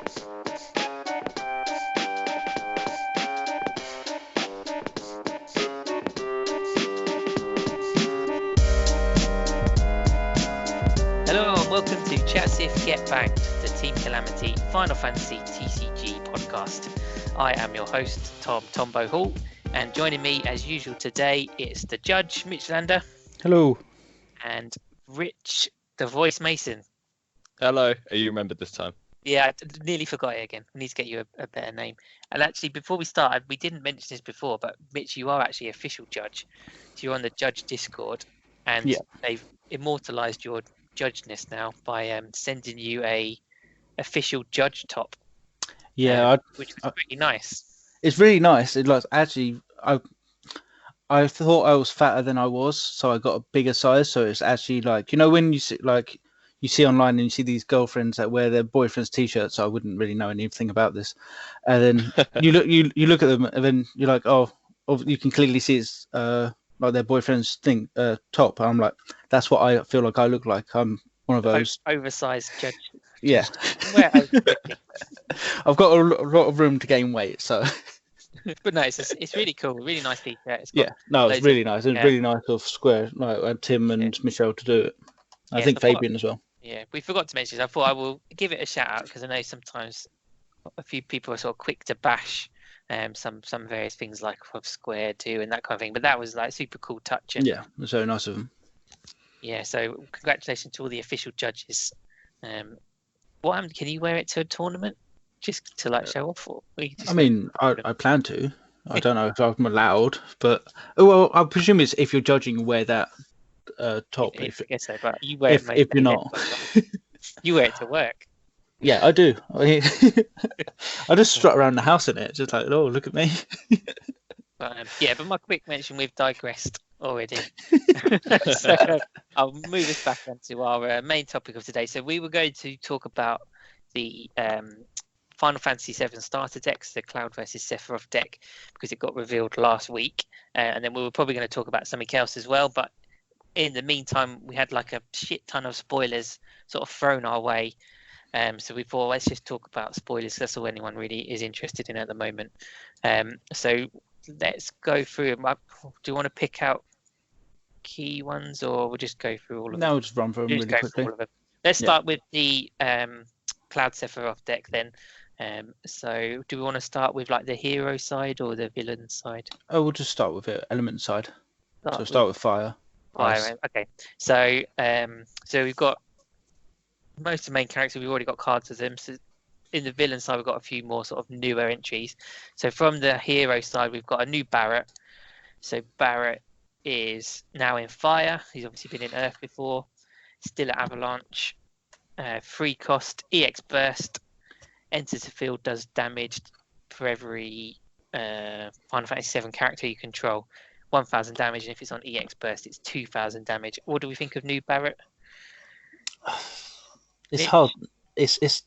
Hello and welcome to Chat Sith Get Banked, the Team Calamity Final Fantasy TCG podcast. I am your host, Tombo Hall, and joining me as usual today is the judge, Mitch Lander. Hello. And Rich, the voice Mason. Hello. You remembered this time? Yeah, I nearly forgot it again. I need to get you a better name. And actually, before we start, we didn't mention this before, but Mitch, you are actually official judge. So you're on the judge Discord, and they've immortalized your judgeness now by sending you a official judge top. Yeah, which was pretty nice. It's really nice. It like actually, I thought I was fatter than I was, so I got a bigger size. So it's actually like, you know, when you see online and you see these girlfriends that wear their boyfriend's t-shirts. So I wouldn't really know anything about this, and then you look at them, and then you're like, oh, you can clearly see it's like their boyfriend's top. And I'm like, that's what I feel like I look like. I'm one of those oversized judge. Yeah. I've got a lot of room to gain weight, so. But no, it's really cool, really nice t-shirt. It's really nice. It's really nice of Square, like Tim and Michelle to do it. I think Fabian as well. Yeah, we forgot to mention. I thought I will give it a shout out because I know sometimes a few people are sort of quick to bash some various things like Square do and that kind of thing. But that was like super cool touch. And, yeah, it was very nice of them. Yeah, so congratulations to all the official judges. What happened? Can you wear it to a tournament just to like show off? Or I mean, I plan to. I don't know if I'm allowed, but I presume it's if you're judging, wear that top. I guess so, but you wear it. If you're not, you wear it to work. Yeah, I do. I just strut around the house in it, just like, oh, look at me. But my quick mention, we've digressed already. So I'll move us back onto our main topic of today. So we were going to talk about the Final Fantasy VII starter decks, the Cloud versus Sephiroth deck, because it got revealed last week. And then we were probably going to talk about something else as well. But in the meantime, we had like a shit ton of spoilers sort of thrown our way. So we thought, let's just talk about spoilers. That's all anyone really is interested in at the moment. So let's go through them. Do you want to pick out key ones, or we'll just go through all of them? No, we'll just run through them really quickly. Let's start with the Cloud Sephiroth deck then. So do we want to start with like the hero side or the villain side? Oh, we'll just start with the element side. Start with fire. Fire, okay. So we've got most of the main characters. We've already got cards of them. So in the villain side, we've got a few more sort of newer entries. So from the hero side, we've got a new Barrett. So Barrett is now in fire. He's obviously been in Earth before. Still at Avalanche. Free cost, EX burst. Enters the field, does damage for every Final Fantasy VII character you control. 1,000 damage, and if it's on EX burst, it's 2,000 damage. What do we think of new Barrett? It's Mitch? Hard. It's.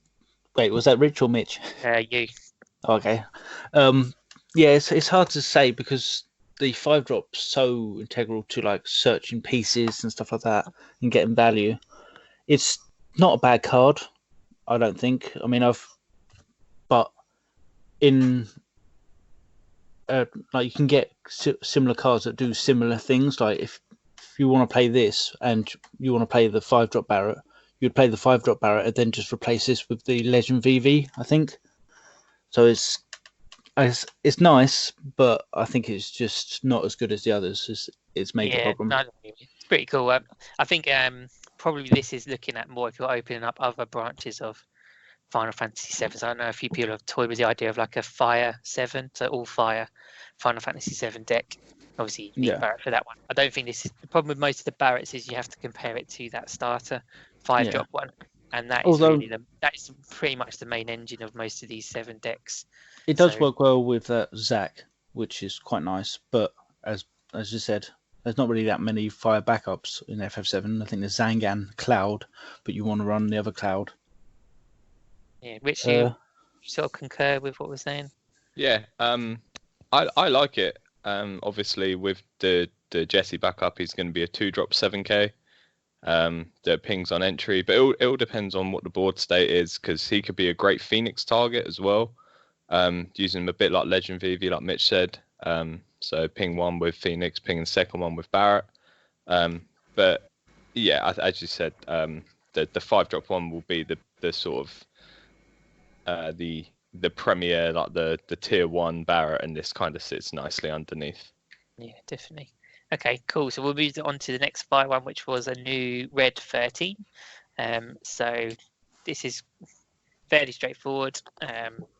Wait, was that Rich or Mitch? You. Okay. Yeah, it's hard to say because the 5-drop's so integral to like searching pieces and stuff like that and getting value. It's not a bad card, I don't think. I mean, but in like you can get similar cards that do similar things. Like if you want to play this and you want to play the 5-drop Barrett, you'd play the 5-drop Barrett and then just replace this with the Legend VV, I think. So it's nice, but I think it's just not as good as the others. It's made a problem. No, it's pretty cool. I think probably this is looking at more if you're opening up other branches of Final Fantasy VII. So I know a few people have toyed with the idea of like a Fire 7, so all Fire Final Fantasy VII deck. Obviously, you need Barrett for that one. I don't think this is the problem with most of the Barretts is you have to compare it to that starter 5-drop one, and that is that is pretty much the main engine of most of these 7 decks. It does work well with Zac, which is quite nice. But as you said, there's not really that many fire backups in FF7. I think there's Zangan, Cloud, but you want to run the other Cloud. Yeah, which you sort of concur with what we're saying. Yeah, I like it. Obviously, with the Jesse backup, he's going to be a 2-drop 7k. The pings on entry, but it all depends on what the board state is, because he could be a great Phoenix target as well. Using him a bit like Legend VV, like Mitch said. So ping one with Phoenix, ping the second one with Barrett. But yeah, as you said, the 5-drop one will be the sort of the premier, like the tier 1 Barrett, and this kind of sits nicely underneath. Yeah, definitely. Okay, cool. So we'll move on to the next fire one, which was a new red 13. So this is fairly straightforward.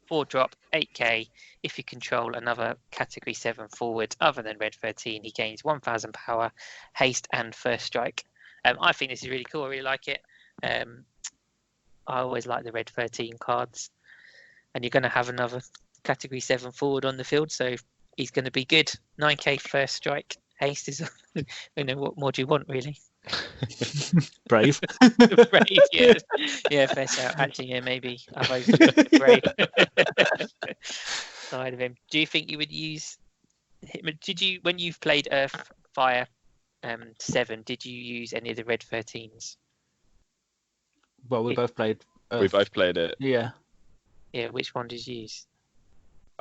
4-drop, 8k. If you control another category 7 forward other than red 13, he gains 1000 power, haste, and first strike. I think this is really cool. I really like it. I always like the red 13 cards. And you're going to have another category 7 forward on the field, so he's going to be good. 9k first strike. Haste is, what more do you want, really? Brave. Brave, yeah. Yeah, fair shout. Actually, yeah, maybe. I've voted Brave side of him. Do you think you would use him? Did you, when you've played Earth, Fire 7, did you use any of the red 13s? Well, we both played Earth. We both played it. Yeah. Yeah, which one did you use?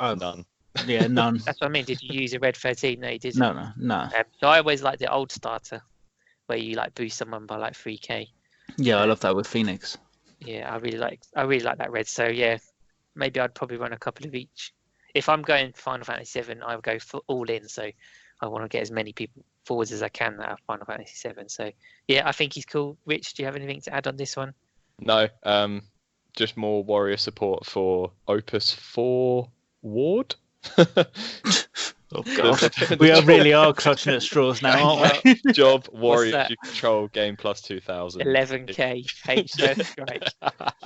None. Yeah, none. That's what I mean. Did you use a red 13? No, you didn't. No. So I always like the old starter, where you like boost someone by like 3k. Yeah, I love that with Phoenix. Yeah, I really like that red. So yeah, maybe I'd probably run a couple of each. If I'm going Final Fantasy 7, I would go for all in. So I want to get as many people forwards as I can that are Final Fantasy 7. So yeah, I think he's cool. Rich, do you have anything to add on this one? No, just more warrior support for Opus 4 Ward. Oh god, we really are clutching at straws now, aren't we? Job warrior you control game plus 2000. 11k H first strike.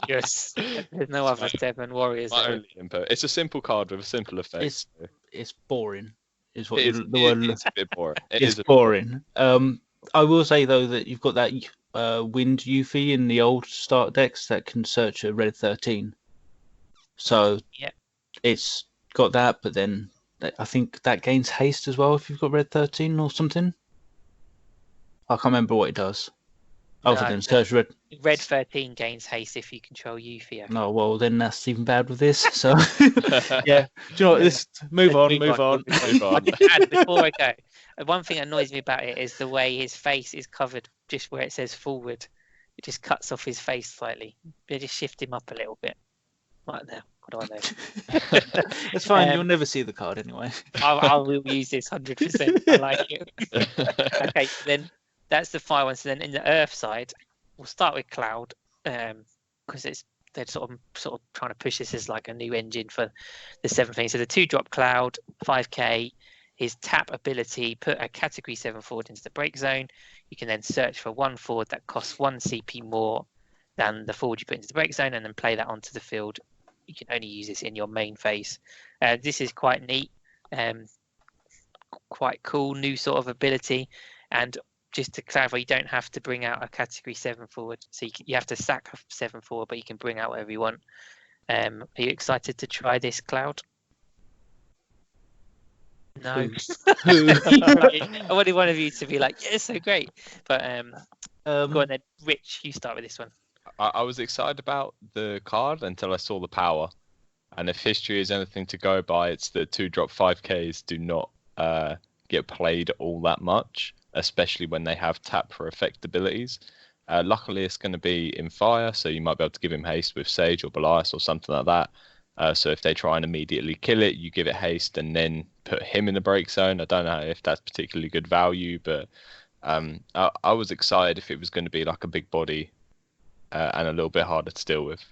Yes, there's no other 7 warriors. My only input. It's a simple card with a simple effect. It's boring. Is what the word. It's a bit boring. It's boring. I will say though that you've got that Wind Yuffie in the old start decks that can search a red 13. So yeah, it's got that, but then I think that gains haste as well if you've got red 13 or something. I can't remember what it does. Other than search red. Red 13 gains haste if you control Yuffie. No, well then that's even bad with this. So yeah, do you know what? Let's move on. Before I go, one thing that annoys me about it is the way his face is covered, just where it says forward. It just cuts off his face slightly. They just shift him up a little bit. Right there. What do I know? It's fine. You'll never see the card anyway. I will use this 100%. I like it. Okay, then that's the fire one. So then in the Earth side, we'll start with Cloud, because they're sort of trying to push this as like a new engine for the 7th thing. So the 2-drop Cloud, 5k. His tap ability, put a category 7 forward into the break zone. You can then search for 1 forward that costs 1 CP more than the forward you put into the break zone, and then play that onto the field. You can only use this in your main phase. This is quite neat, quite cool, new sort of ability. And just to clarify, you don't have to bring out a category 7 forward. So you have to sack a 7 forward, but you can bring out whatever you want. Are you excited to try this, Cloud? No. I wanted one of you to be like, yeah, it's so great. But go on then. Rich, you start with this one. I was excited about the card until I saw the power. And if history is anything to go by, it's the 2-drop 5Ks do not get played all that much, especially when they have tap for effect abilities. Luckily, it's going to be in fire, so you might be able to give him haste with Sage or Belias or something like that. So if they try and immediately kill it, you give it haste and then put him in the break zone. I don't know if that's particularly good value, but I was excited if it was going to be like a big body and a little bit harder to deal with.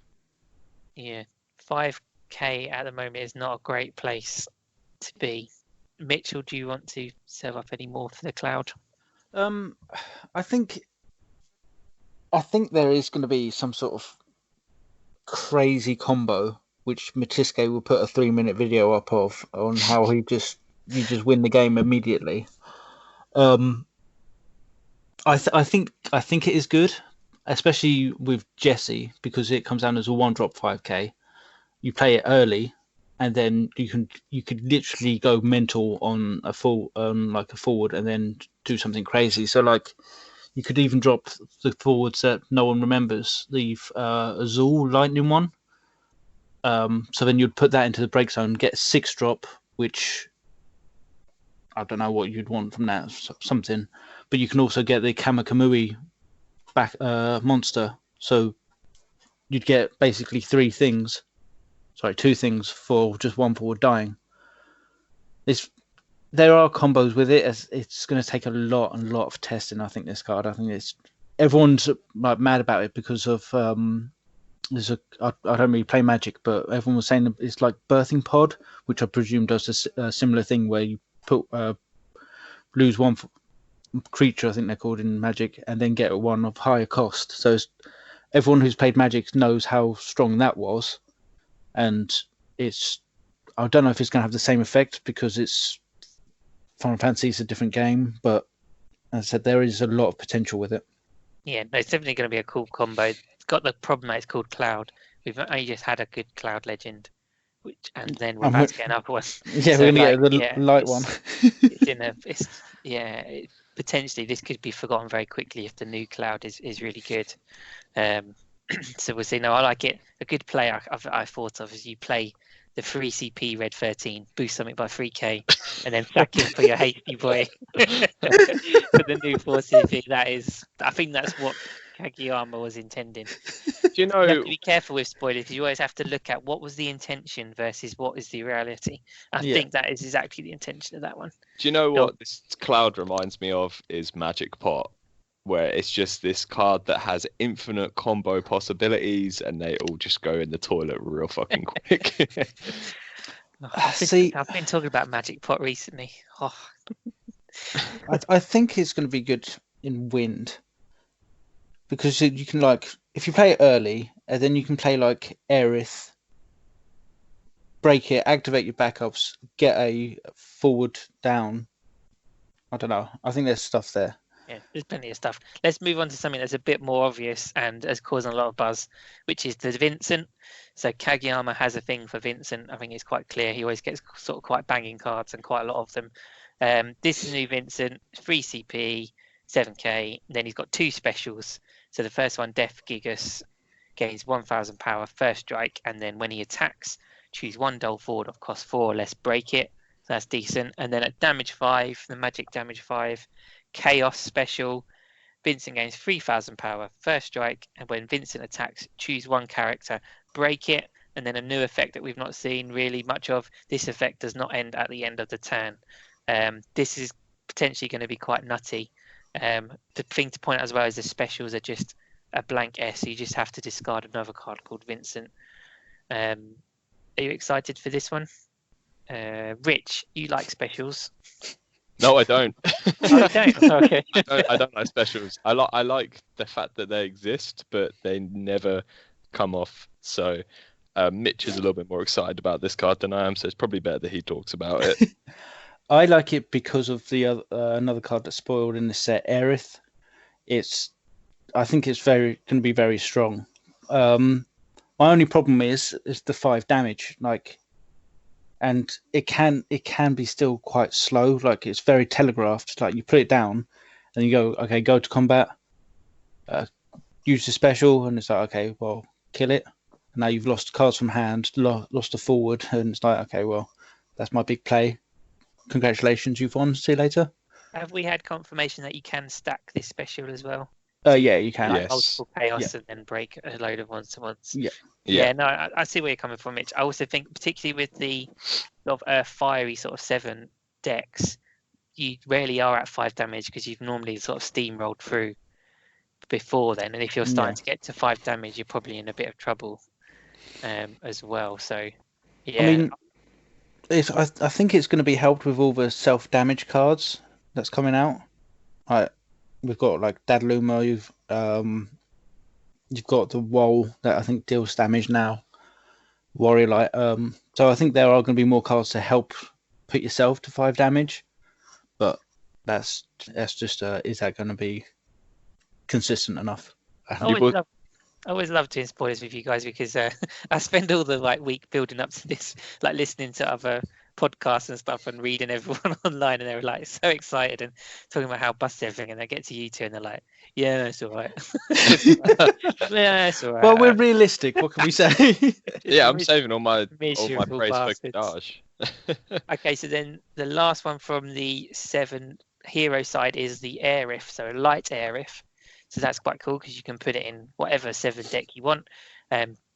Yeah, 5k at the moment is not a great place to be. Mitchell, do you want to serve up any more for the Cloud? I think there is going to be some sort of crazy combo, which Matiske will put a 3-minute video up of on how you just win the game immediately. I think it is good, especially with Jesse, because it comes down as a 1-drop 5k. You play it early, and then you could literally go mental on a forward, and then do something crazy. So like You could even drop the forwards that no one remembers, the Azul Lightning one. So then you'd put that into the break zone, get a 6-drop, which I don't know what you'd want from that, something. But you can also get the Kamakamui back monster. So you'd get basically 2 things for just 1 forward dying. There are combos with it. It's going to take a lot of testing. I think this card. I think everyone's like mad about it because of I don't really play Magic, but everyone was saying it's like Birthing Pod, which I presume does a similar thing where you put lose 1 creature, I think they're called in Magic, and then get 1 of higher cost. So everyone who's played Magic knows how strong that was, and I don't know if it's going to have the same effect because it's Final Fantasy is a different game, but as I said, there is a lot of potential with it. Yeah, no, it's definitely going to be a cool combo. It's got the problem that it's called Cloud. We've only just had a good Cloud Legend, and then we're about to get another one. Yeah, so we're going to get the light one. Potentially this could be forgotten very quickly if the new Cloud is really good. So we'll see. No, I like it. A good play I thought of is you play the 3 CP Red 13, boost something by 3k, and then sack him for your hasty boy for the new 4 CP. I think that's what Kageyama was intending. Do you know? You have to be careful with spoilers because you always have to look at what was the intention versus what is the reality. I think that is exactly the intention of that one. Do you know what this Cloud reminds me of is Magic Pot, where it's just this card that has infinite combo possibilities and they all just go in the toilet real fucking quick. I've been talking about Magic Pot recently. Oh. I think it's going to be good in Wind because you can, like, if you play it early, and then you can play like Aerith, break it, activate your backups, get a forward down. I don't know. I think there's stuff there. Yeah, there's plenty of stuff. Let's move on to something that's a bit more obvious and is causing a lot of buzz, which is the Vincent. So Kageyama has a thing for Vincent. I think it's quite clear. He always gets sort of quite banging cards and quite a lot of them. This is new Vincent, 3 CP, 7k. Then he's got 2 specials. So the first one, Death Gigas, gains 1000 power, first strike, and then when he attacks, choose 1 dull forward of cost 4 or less, break it. So that's decent. And then at damage 5, the magic damage 5, Chaos special, Vincent gains 3000 power, first strike, and when Vincent attacks, choose 1 character, break it. And then a new effect that we've not seen really much of, this effect does not end at the end of the turn. This is potentially going to be quite nutty. The thing to point out as well is the specials are just a blank S, so you just have to discard another card called Vincent. Are you excited for this one? Rich, you like specials? No, I don't. Oh, you don't? Okay. I don't like specials. I like the fact that they exist, but they never come off. So Mitch is a little bit more excited about this card than I am, so it's probably better that he talks about it. I like it because of the another card that's spoiled in the set, Aerith. I think it's going to be very strong. My only problem is the 5 damage, and it can be still quite slow. Like, it's very telegraphed. Like, you put it down, and you go, okay, go to combat, use the special, and it's like, okay, well, kill it. And now you've lost cards from hand, lost a forward, and it's like, okay, well, that's my big play. Congratulations, you've won. See you later. Have we had confirmation that you can stack this special as well? Yeah, you can. Like multiple chaos and then break a load of ones to once. Yeah. No, I see where you're coming from, Mitch. I also think, particularly with the sort of fiery sort of 7 decks, you rarely are at 5 damage because you've normally sort of steamrolled through before then. And if you're starting to get to 5 damage, you're probably in a bit of trouble as well. So, yeah. I mean, I think it's going to be helped with all the self-damage cards that's coming out. We've got like Dadaluma, you've got the Wall that I think deals damage now. Warrior Light. So I think there are going to be more cards to help put yourself to 5 damage. But that's just is that going to be consistent enough? I always love doing spoilers with you guys because I spend all the week building up to this, listening to other podcasts and stuff and reading everyone online, and they were like so excited and talking about how busted everything, and they get to you two and they're like, yeah, that's all right. Yeah, that's all right. Well, we're realistic. What can we say? Yeah, I'm saving all my Miserable praise for bastards. Kadash. Okay, so then the last one from the 7 hero side is the Aerith, so a light Aerith. So that's quite cool because you can put it in whatever 7 deck you want.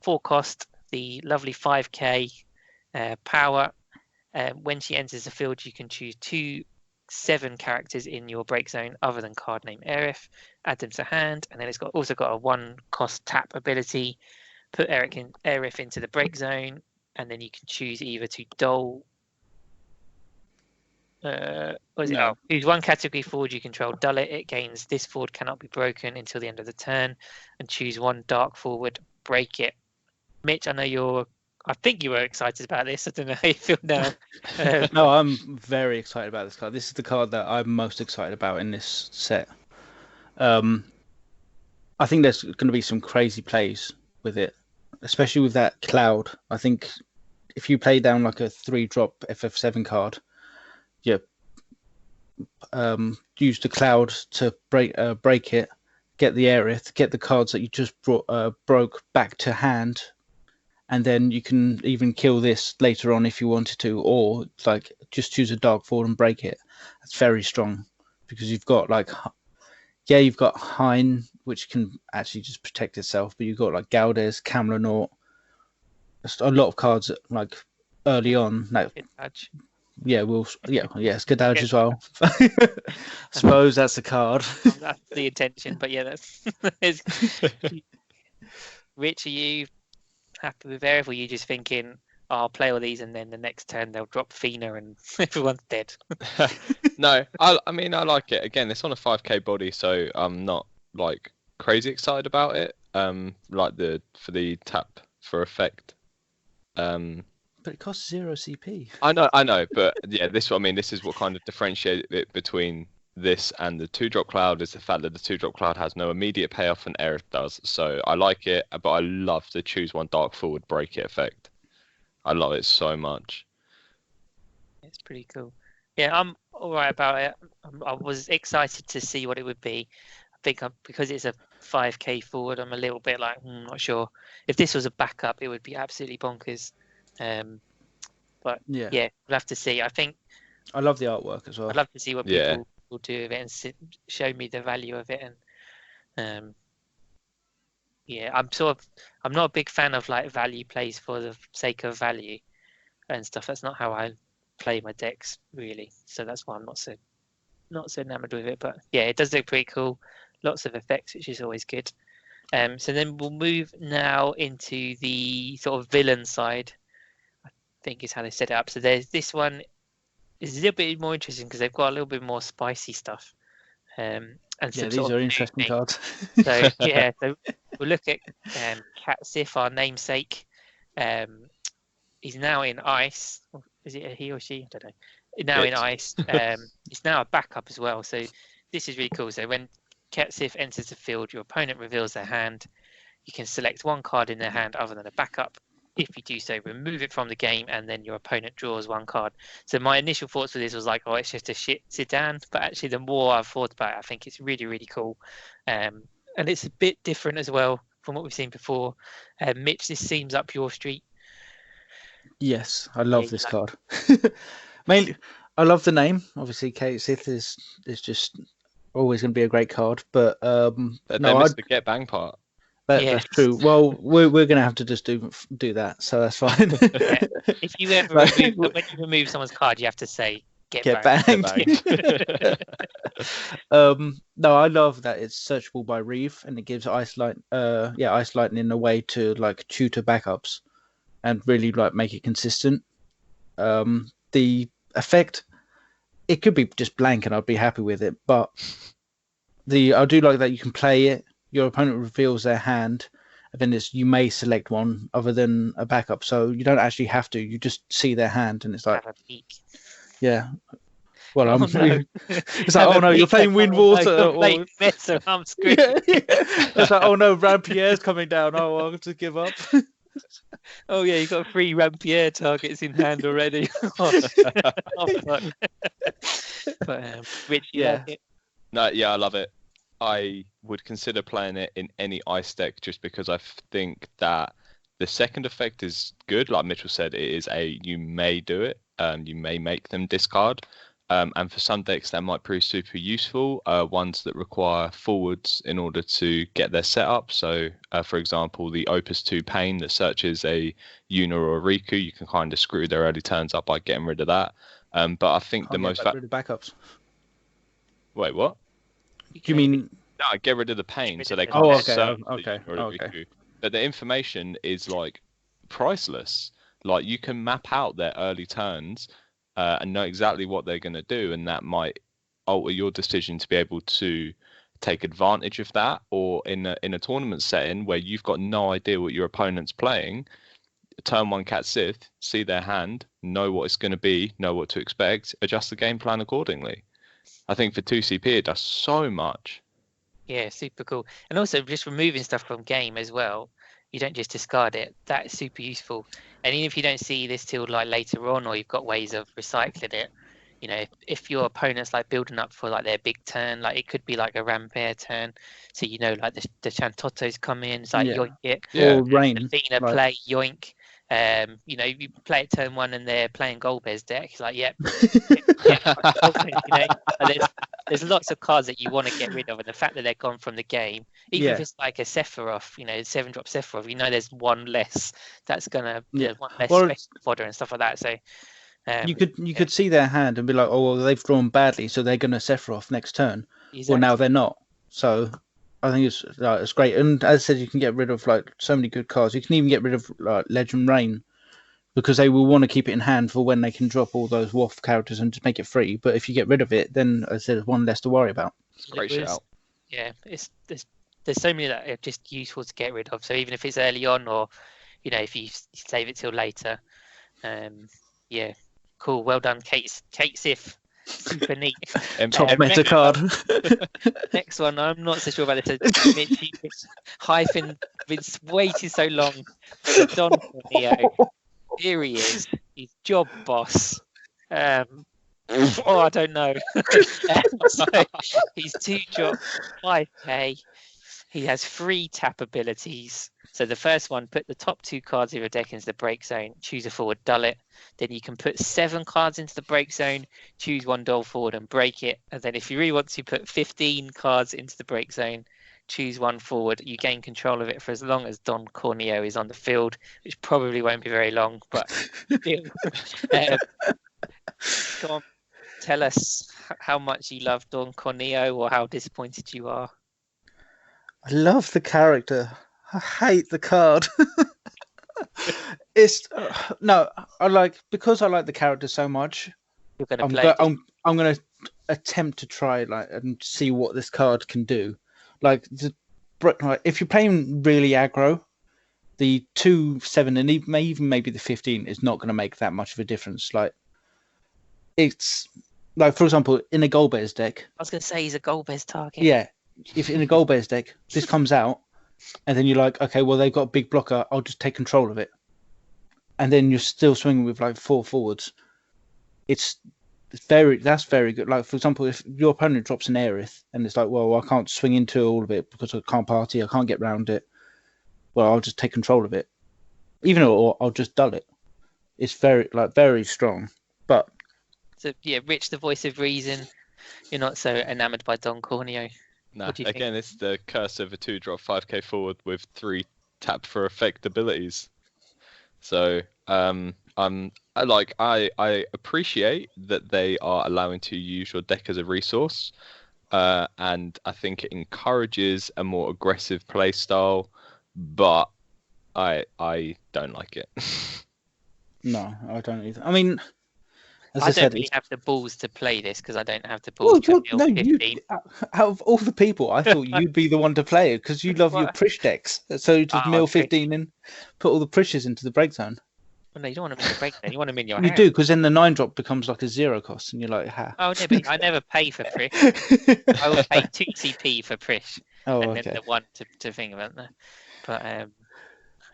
4 cost, the lovely 5k power. When she enters the field, you can choose 2 7 characters in your break zone other than card name Aerith, add them to hand, and then it's also got a 1 cost tap ability. Put Aerith into the break zone, and then you can choose either to dole. Choose 1 category forward you control, dull it. It gains this forward cannot be broken until the end of the turn, and choose 1 dark forward, break it. Mitch, I think you were excited about this. I don't know how you feel now. No, I'm very excited about this card. This is the card that I'm most excited about in this set. I think there's going to be some crazy plays with it, especially with that cloud. I think if you play down like a 3-drop FF7 card, use the cloud to break it, get the Aerith, get the cards that you just broke back to hand, and then you can even kill this later on if you wanted to, or like just choose a dark forward and break it. That's very strong because you've got you've got Hein, which can actually just protect itself, but you've got like Galdes, Camlanaut, a lot of cards like early on. Skadaj as well. I suppose that's the card. That's the intention, but yeah, that's. Rich, are you happy with Aerith, or are you just thinking, I'll play all these and then the next turn they'll drop Fina and everyone's dead? No, I like it. Again, it's on a 5k body, so I'm not like crazy excited about it. For the tap for effect. But it costs 0 CP. I know, but yeah, this is what kind of differentiates it between this and the 2-drop cloud, is the fact that the 2-drop cloud has no immediate payoff and Aerith does. So I like it, but I love the choose 1 dark forward break it effect. I love it so much. It's pretty cool. Yeah, I'm all right about it. I was excited to see what it would be. I think because it's a 5k forward, I'm a little bit like, not sure. If this was a backup, it would be absolutely bonkers. But yeah, we'll have to see. I think I love the artwork as well. I'd love to see what people will do with it and show me the value of it. And I'm not a big fan of like value plays for the sake of value and stuff. That's not how I play my decks really. So that's why I'm not so enamored with it. But yeah, it does look pretty cool. Lots of effects, which is always good. So then we'll move now into the sort of villain side, I think is how they set it up. So there's this one is a little bit more interesting because they've got a little bit more spicy stuff. And these are interesting cards. So so we'll look at Sith, our namesake. He's now in ice. Is it a he or she? I don't know. Now in ice. It's now a backup as well. So this is really cool. So when Sith enters the field, your opponent reveals their hand. You can select 1 card in their hand other than a backup. If you do so, remove it from the game, and then your opponent draws 1 card. So my initial thoughts for this was like, it's just a shit Zidane. But actually, the more I've thought about it, I think it's really, really cool. And it's a bit different as well from what we've seen before. Mitch, this seems up your street. Yes, I love this card. Mainly, I love the name. Obviously, Kate Sith is just always going to be a great card. But they missed the get bang part. That's true. Well, we're going to have to just do that, so that's fine. If you ever when you remove someone's card, you have to say get banged. No, I love that it's searchable by Reeve, and it gives Ice Lightning a way to like tutor backups and really like make it consistent. The effect, it could be just blank, and I'd be happy with it. But I do like that you can play it. Your opponent reveals their hand, and then you may select one other than a backup. So you don't actually have to. You just see their hand, and it's like, yeah. Well, it's like, oh no, you're playing Wind Water. I'm screwed. It's like, oh no, Rampierre's coming down. Oh, I'll have to give up. Oh yeah, you got 3 Rampier targets in hand already. Oh, fuck. But Rich, you like it? No, yeah, I love it. I would consider playing it in any ice deck just because I think that the second effect is good. Like Mitchell said, you may do it. You may make them discard. And for some decks that might prove super useful, ones that require forwards in order to get their setup. So, for example, the Opus 2 Pain that searches a Yuna or a Riku, you can kind of screw their early turns up by getting rid of that. But I think the most... rid of backups. Wait, what? Do you mean... No, get rid of the pain so they Oh, can't okay, search okay, the Yuna or okay. Riku. But the information is, like, priceless. Like, you can map out their early turns and know exactly what they're going to do, and that might alter your decision to be able to take advantage of that. Or in a tournament setting where you've got no idea what your opponent's playing, turn 1 Cat Sith, see their hand, know what it's going to be, know what to expect, adjust the game plan accordingly. I think for 2CP it does so much. Yeah, super cool. And also just removing stuff from game as well. You don't just discard it. That's super useful. And even if you don't see this till like later on, or you've got ways of recycling it, you know, if your opponent's like building up for like their big turn, like it could be like a Rampare turn. So you know, like the Chantotos come in, it's like yoink it. Yeah. Or Rain. The Fina play yoink. You know, you play it turn 1 and they're playing Golbez deck. It's like, yep. You know, and there's lots of cards that you want to get rid of, and the fact that they're gone from the game, even if it's like a Sephiroth, you know, 7-drop Sephiroth, you know, there's one less that's gonna one less special fodder and stuff like that. So you could see their hand and be like, oh, well, they've drawn badly, so they're gonna Sephiroth next turn. Exactly. Well, now they're not. So I think it's great. And as I said, you can get rid of like so many good cards. You can even get rid of like Legend Rain, because they will want to keep it in hand for when they can drop all those WAF characters and just make it free. But if you get rid of it, then as I said, there's one less to worry about. Great shout. Yeah, there's so many that are just useful to get rid of. So even if it's early on, or you know, if you save it till later, yeah, cool. Well done, Kate Sith. Super neat. Top meta card. Next one, I'm not so sure about this. Hyphen been waiting so long for Don Corneo. Here he is. He's Job Boss. I don't know. So he's 2-drop 5k. He has 3 tap abilities. So the first one, put the top 2 cards of your deck into the break zone, choose a forward, dull it. Then you can put 7 cards into the break zone, choose 1 dull forward and break it. And then if you really want to put 15 cards into the break zone, choose 1 forward. You gain control of it for as long as Don Corneo is on the field, which probably won't be very long, but still. Come on, tell us how much you love Don Corneo or how disappointed you are. I love the character. I hate the card. It's no, because I like the character so much. You're gonna play. I'm gonna attempt to try and see what this card can do. Like if you're playing really aggro, the 2/7 and even maybe the 15 is not going to make that much of a difference. Like it's like, for example, in a Golbez deck. I was going to say he's a Golbez target. Yeah, if in a Golbez deck this comes out, and then you're like, okay, well they've got a big blocker, I'll just take control of it, and then you're still swinging with like 4 forwards. That's very good. Like, for example, if your opponent drops an Aerith and it's like, well, I can't swing into all of it because I can't party, I can't get around it. Well, I'll just take control of it, or I'll just dull it. It's very strong. But so yeah, Rich, the voice of reason. You're not so enamored by Don Corneo. No, again, it's the curse of a 2-drop 5k forward with 3 tap for effect abilities. So I appreciate that they are allowing to use your deck as a resource, and I think it encourages a more aggressive play style, but I don't like it. No, I don't either. I mean, as I said, don't really have the balls to play this because I don't have the balls to build 15. Out of all the people, I thought you'd be the one to play it because you love your Prish decks. So just mill 15 and put all the Prishes into the break zone. Well, no, you don't want them in the break zone. You want them in your You hand. do, because then the 9-drop becomes like a 0 cost, and you're like, ha. Oh, no, but I never pay for Prish. I will pay 2 CP for Prish. Oh, and okay. then the 1 to think about that. But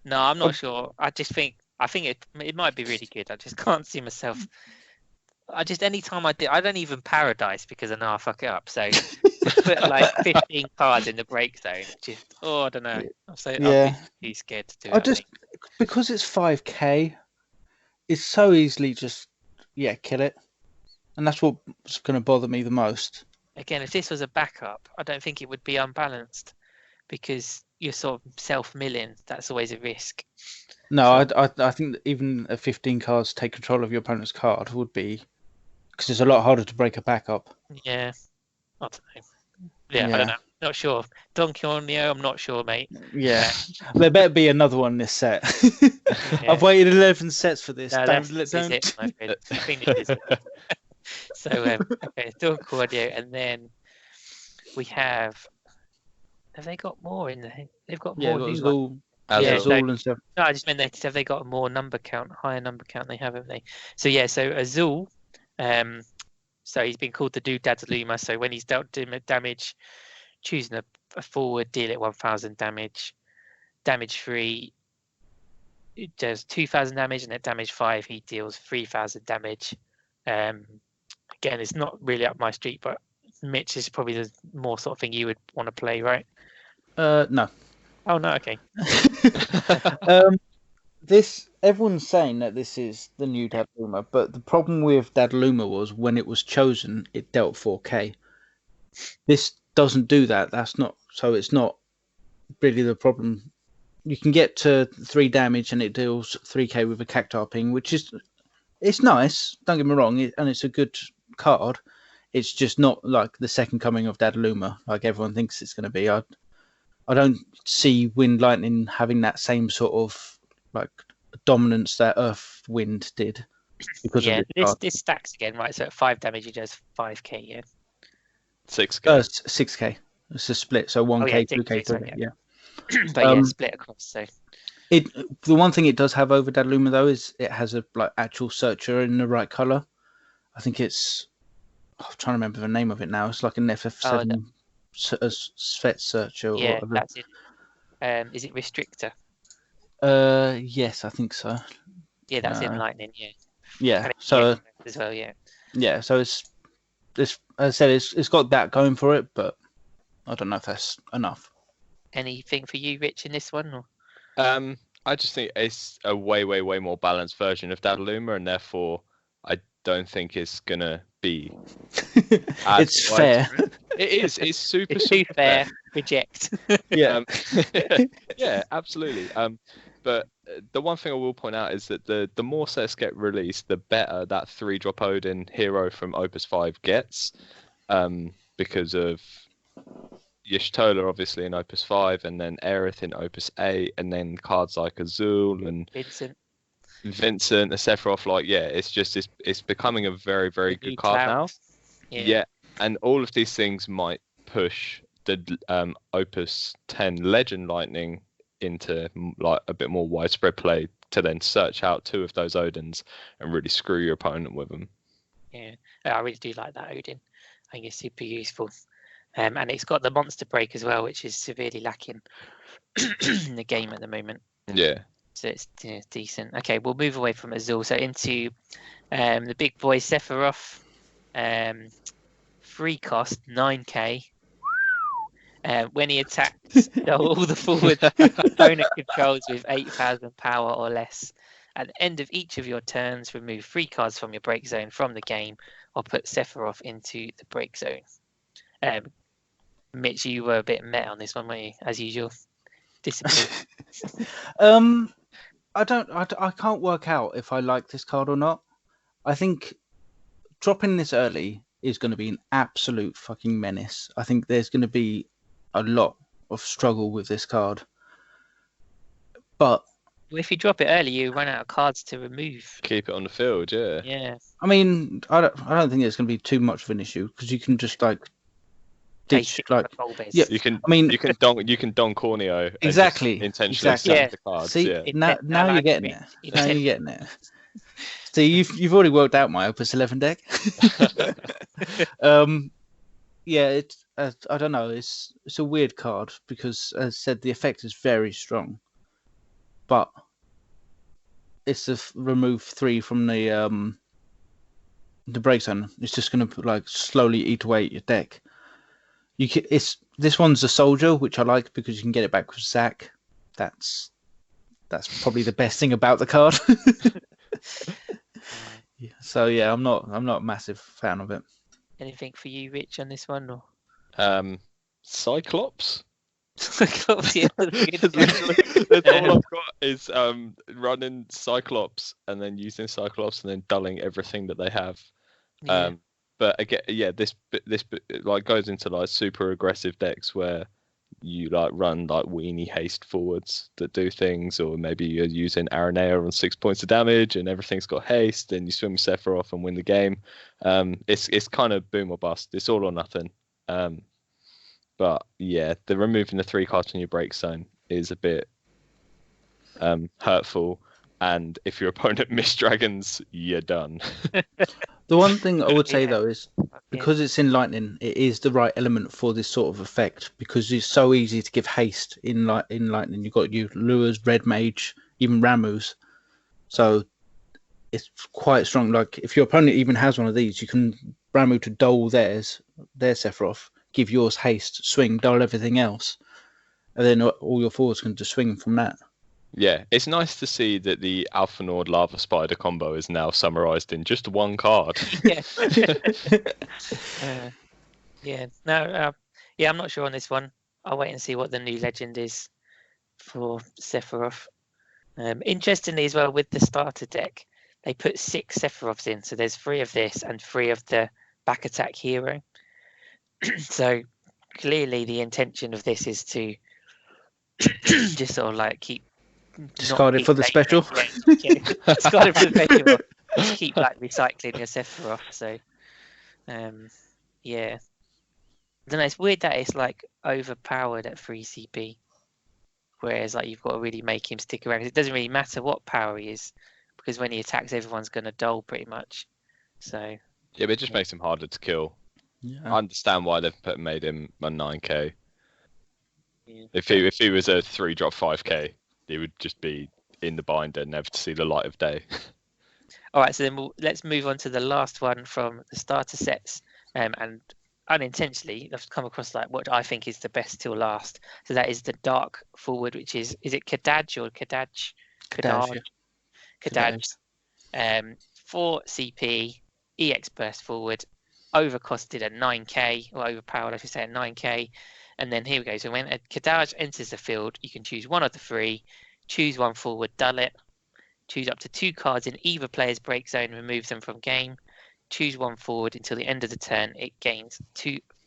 No, I'm not sure. I think it might be really good. I just can't see myself. Anytime I don't even Paradise because I know I'll fuck it up. So just put like 15 cards in the break zone. I don't know. I'd be too scared to do it. Because it's 5k, it's so easily just kill it, and that's what's going to bother me the most. Again, if this was a backup, I don't think it would be unbalanced because you're sort of self-milling. That's always a risk. No, I think that even a 15 cards take control of your opponent's card would be, because it's a lot harder to break a backup. Yeah, I don't know. Yeah, I don't know. Not sure. Don Corneo, I'm not sure, mate. Yeah, there better be another one this set. I've waited 11 sets for this. No, this is it, my friend. I think this is it. So, okay, Don Corneo, and then we have they got more in there? They've got more new ones. Azul and stuff. No, I just meant have they got a more higher number count they have, haven't they? So so Azul, so he's been called the Dude Dadaluma. So when he's dealt damage, choosing a forward, deal it 1,000 damage. Damage 3, it does 2,000 damage, and at damage 5, he deals 3,000 damage. Again, it's not really up my street, but Mitch is probably the more sort of thing you would want to play, right? No. Oh no, okay. Everyone's saying that this is the new Dadaluma, but the problem with Dadaluma was when it was chosen, it dealt 4k. This doesn't do that. It's not really the problem. You can get to 3 damage and it deals 3k with a Cactar ping, it's nice. Don't get me wrong, and it's a good card. It's just not like the second coming of Dadaluma, like everyone thinks it's going to be. I don't see Wind Lightning having that same sort of like dominance that Earth Wind did. Because of this stacks again, right? So at 5 damage, he does 5k, yeah. 6k. 6k. It's a split, so 1k, 2k, 3k, yeah. But split across. So the one thing it does have over Dadaluma though is it has a actual searcher in the right color. I think it's. I'm trying to remember the name of it now. It's like an FF7 Svet searcher. Yeah, that's it. Is it Restrictor? Yes, I think so. Yeah, that's in Lightning. Yeah. Yeah. So as well, yeah. Yeah. So it's as I said, it's got that going for it, but I don't know if that's enough. Anything for you, Rich, in this one? Or? I just think it's a way more balanced version of Dadaluma, and therefore I don't think it's gonna be. It's fair. It is. It's super. It's too fair. Reject. Yeah. Yeah, absolutely. But the one thing I will point out is that the more sets get released, the better that 3-drop Odin hero from Opus 5 gets, because of Y'shtola obviously in Opus 5, and then Aerith in Opus 8, and then cards like Azul and Vincent, the Sephiroth. It's becoming a very good card now. Yeah, and all of these things might push the Opus 10 Legend Lightning into like a bit more widespread play, to then search out 2 of those Odins and really screw your opponent with them. Yeah, I really do like that Odin. I think it's super useful. And it's got the monster break as well, which is severely lacking in the game at the moment. Yeah. So it's decent. Okay, we'll move away from Azul. So into the big boy Sephiroth. 3 cost, 9k. When he attacks, all the forward opponent controls with 8,000 power or less. At the end of each of your turns, remove 3 cards from your break zone from the game, or put Sephiroth into the break zone. Mitch, you were a bit meta on this one, weren't you? As usual. Discipline. I can't work out if I like this card or not. I think dropping this early is going to be an absolute fucking menace. I think there's going to be a lot of struggle with this card. But if you drop it early, you run out of cards to remove. Keep it on the field, yeah. Yeah. I mean, I don't think it's going to be too much of an issue, because you can just ditch, yeah. You can don Corneo. Exactly. Intentionally stack the cards. See, yeah. now you're getting it. Now you're getting it. So you've already worked out my Opus 11 deck. Yeah, it's I don't know. It's a weird card because, as I said, the effect is very strong. but it's to remove 3 from the break zone. It's just going to like slowly eat away at your deck. This one's a soldier, which I like because you can get it back with Zac. That's probably the best thing about the card. So yeah, I'm not a massive fan of it. Anything for you, Rich, on this one? Or Cyclops. Cyclops, yeah, That's all I've got is running Cyclops and then using Cyclops and then dulling everything that they have. Yeah. But again, yeah, this like goes into like super aggressive decks where you like run like weenie haste forwards that do things, or maybe you're using Aranea on 6 points of damage and everything's got haste, and you swim Sephiroth and win the game. It's kind of boom or bust. It's all or nothing. But yeah, the removing the 3 cards from your break zone is a bit hurtful. And if your opponent missed dragons, you're done. The one thing I would say though is because it's in lightning, it is the right element for this sort of effect because it's so easy to give haste in lightning. You've got your lures, red mage, even Ramus, so it's quite strong. Like if your opponent even has one of these, you can Ramu to dull their Sephiroth, give yours haste, swing, dull everything else, and then all your forwards can just swing from that. Yeah, it's nice to see that the Alpha Nord Lava Spider combo is now summarized in just 1 card. Yeah. I'm not sure on this one. I'll wait and see what the new legend is for Sephiroth. Interestingly as well, with the starter deck, they put 6 Sephiroths in, so there's 3 of this and 3 of the back attack hero. So clearly the intention of this is to just sort of like keep discard it for the special. Discard it for the special. Just keep like recycling your Sephiroth. So, yeah. I don't know. It's weird that it's like overpowered at 3 CP, whereas like you've got to really make him stick around. It doesn't really matter what power he is, because when he attacks, everyone's going to dull pretty much. So. Yeah, but it just makes him harder to kill. Yeah. I understand why they've made him a 9k. Yeah. If he was a 3-drop 5k. It would just be in the binder, never to see the light of day. All right, so then let's move on to the last one from the starter sets. And unintentionally, I've come across like what I think is the best till last. So that is the dark forward, which is it Kadaj or Kadaj? Kadaj. 4 CP, EX burst forward, overcosted at 9k, or overpowered, I should say, at 9k. And then here we go. So when a Kadaj enters the field, you can choose one of the 3, choose 1 forward, dull it, choose up to 2 cards in either player's break zone, remove them from game, choose 1 forward until the end of the turn. It gains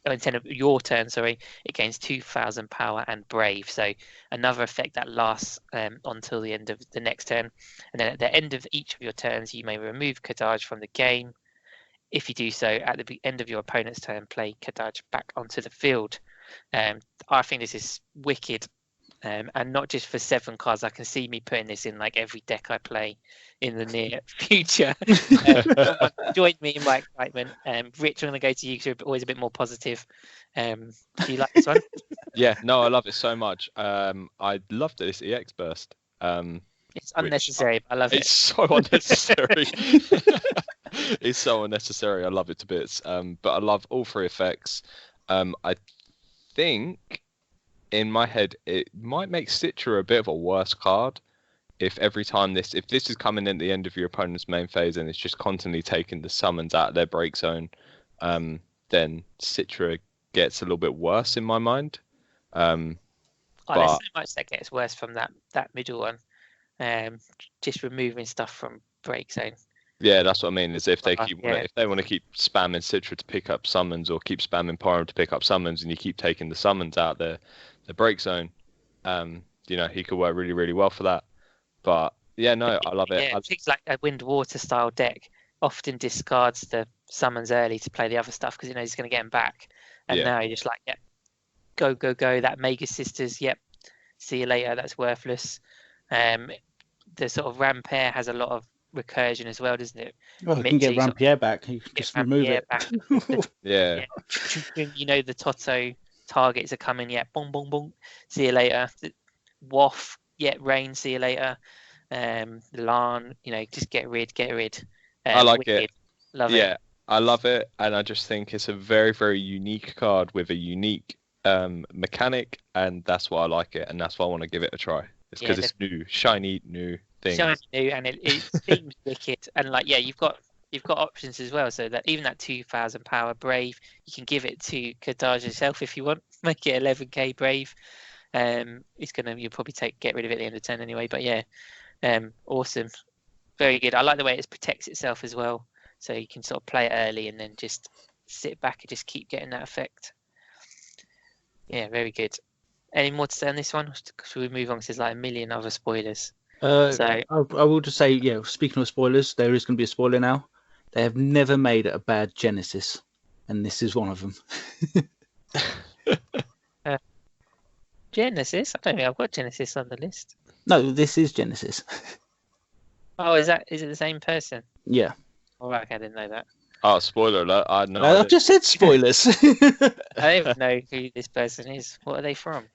instead of your turn, it gains 2,000 power and brave. So another effect that lasts until the end of the next turn. And then at the end of each of your turns, you may remove Kadaj from the game. If you do so, at the end of your opponent's turn, play Kadaj back onto the field. I think this is wicked, and not just for 7 cards. I can see me putting this in like every deck I play in the near future. Join me in my excitement. Rich, I'm going to go to you because you're always a bit more positive. Do you like this one? Yeah, no, I love it so much. I loved this EX burst. It's unnecessary, but I love it. It's so unnecessary. It's so unnecessary. I love it to bits. But I love all 3 effects. I think in my head it might make Citra a bit of a worse card if every time this is coming in at the end of your opponent's main phase and it's just constantly taking the summons out of their break zone, then Citra gets a little bit worse in my mind. There's so much that gets worse from that middle one. Just removing stuff from break zone. Yeah, that's what I mean. Is if they if they want to keep spamming Citra to pick up summons, or keep spamming Pyro to pick up summons, and you keep taking the summons out the break zone, he could work really, really well for that. But yeah, no, I love it. Yeah, things like a wind water style deck often discards the summons early to play the other stuff because he's going to get them back. And now you're just like, go. That Mega Sisters, see you later. That's worthless. The sort of Rampair has a lot of recursion as well, doesn't it? Well, you can get Rampair back. You can just remove it. Yeah. The Toto targets are coming. Yeah, boom, boom, boom. See you later. Waff. yeah, Rain, see you later. Lan, just get rid. I like Wicked, it. love Yeah, it. I love it, and I just think it's a very, very unique card with a unique mechanic, and that's why I like it, and that's why I want to give it a try. It's because it's new, shiny, new thing. Shiny new, and it seems wicked. And like, yeah, you've got options as well. So that even that 2,000 power Brave, you can give it to Kadaj yourself if you want. Make it 11k Brave. You'll probably get rid of it at the end of 10 anyway. But yeah, awesome, very good. I like the way it protects itself as well. So you can sort of play it early and then just sit back and just keep getting that effect. Yeah, very good. Any more to say on this one? Should we move on? Because there's like a million other spoilers. I will just say, yeah, speaking of spoilers, there is going to be a spoiler now. They have never made a bad Genesis, and this is one of them. Genesis? I don't think I've got Genesis on the list. No, this is Genesis. Oh, is it the same person? Yeah. Oh, right, I didn't know that. Oh, spoiler alert! I've just said spoilers. I don't even know who this person is. What are they from?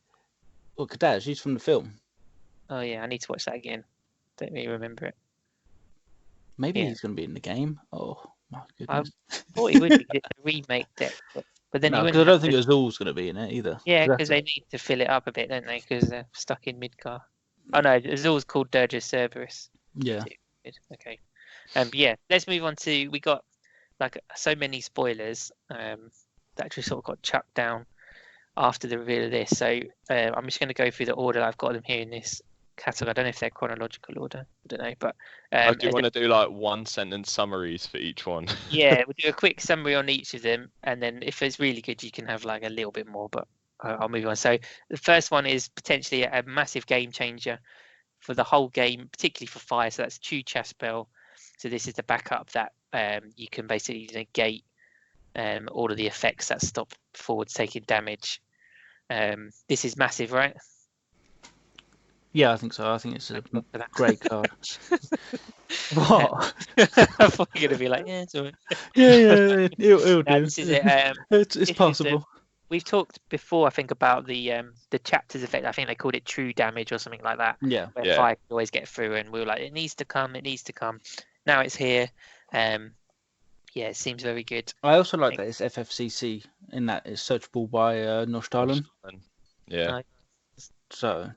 Well, Kadaj, she's from the film. Oh yeah, I need to watch that again. Don't really remember it. Maybe he's going to be in the game. Oh my goodness! I thought he would be a remake deck, but then no, because I don't think Azul's going to be in it either. Yeah, because they need to fill it up a bit, don't they? Because they're stuck in Midgar. Oh no, Azul's called Dirge Cerberus. Yeah. Okay. Yeah, let's move on to, we got like so many spoilers that actually sort of got chucked down after the reveal of this. So I'm just going to go through the order I've got them here in this catalogue. I don't know if they're chronological order. I don't know, but I do want to do like 1-sentence summaries for each one. Yeah, we'll do a quick summary on each of them, and then if it's really good, you can have like a little bit more. But I'll move on. So the first one is potentially a massive game changer for the whole game, particularly for fire. So that's True Chaspel. So this is the backup that you can basically negate all of the effects that stop forwards taking damage. This is massive, right? Yeah, I think so. I think it's a great card. What? I thought you were going to be like, yeah, it's all right. Yeah, it'll do. This is it. It's possible. We've talked before, I think, about the chapters effect. I think they called it true damage or something like that. Yeah. Where fire can always get through, and we were like, it needs to come. Now it's here. Yeah, it seems very good. I also like that it's FFCC in that it's searchable by Nostalen. Yeah. So,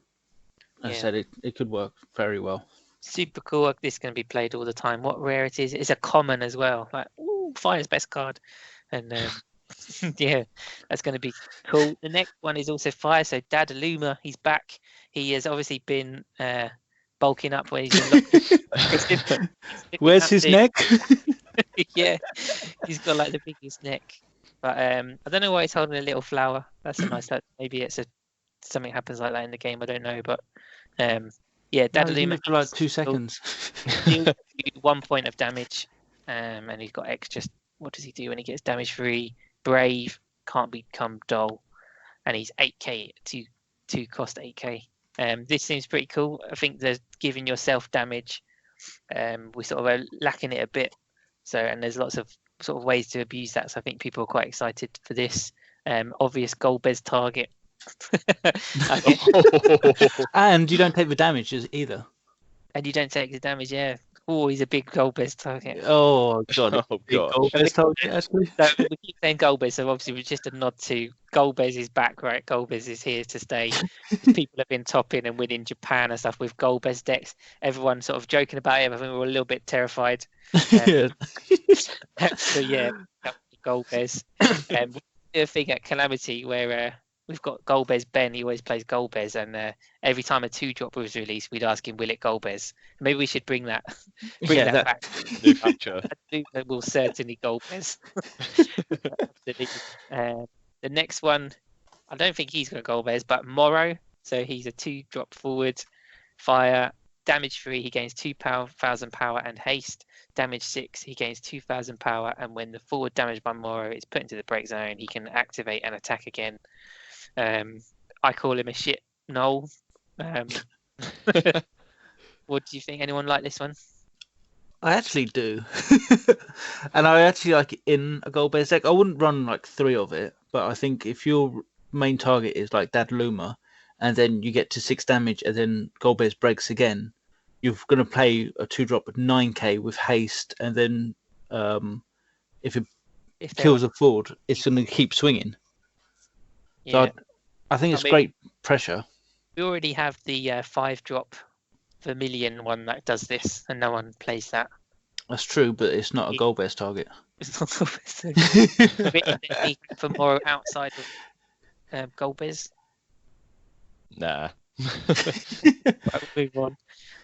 as I said, it could work very well. Super cool. This is going to be played all the time. What rare it is? It's a common as well. Like, ooh, fire's best card. And yeah, that's going to be cool. The next one is also fire. So Dadaluma, he's back. He has obviously been bulking up when he's been Where's his neck? Yeah, he's got like the biggest neck. But I don't know why he's holding a little flower. That's a nice. Maybe it's something happens like that in the game. I don't know, but yeah, Dadaluma for like 2 seconds. 1 point of damage, and he's got extra. What does he do when he gets damage free? Brave, can't become dull, and he's 8k to cost 8k. This seems pretty cool. I think there's giving yourself damage. We sort of are lacking it a bit. So, and there's lots of sort of ways to abuse that. So I think people are quite excited for this. Obvious Golbez target. And you don't take the damage either. And you don't take the damage, yeah. Oh, he's a big Golbez target. Oh god. Golbez target, actually. So we keep saying Golbez, so obviously we're just a nod to Golbez is back, right? Golbez is here to stay. People have been topping and winning Japan and stuff with Golbez decks. Everyone sort of joking about it. I think we're a little bit terrified. Yeah. So yeah, Golbez. We do a thing at Calamity where we've got Golbez Ben. He always plays Golbez, and every time a 2-drop was released, we'd ask him, "Will it Golbez?" Maybe we should bring that back. New feature. That will certainly Golbez. The next one, I don't think he's going to Golbez, but Morrow. So he's a 2-drop forward, fire, damage 3. He gains 2,000 power and haste. Damage 6. He gains 2,000 power, and when the forward damage by Morrow is put into the break zone, he can activate and attack again. I call him a shit Noel. What do you think? Anyone like this one? I actually do. And I actually like it in a Golbez deck. I wouldn't run like 3 of it, but I think if your main target is like Dadaluma and then you get to 6 damage, and then Golbez breaks again, you're going to play a 2-drop with 9k with haste, and then if it kills a Ford, it's going to keep swinging. Yeah. So I think it's great pressure. We already have the 5-drop Vermilion one that does this, and no one plays that. That's true, but it's not a Golbez target. It's not Golbez. For more outside of Golbez. Nah. Move on.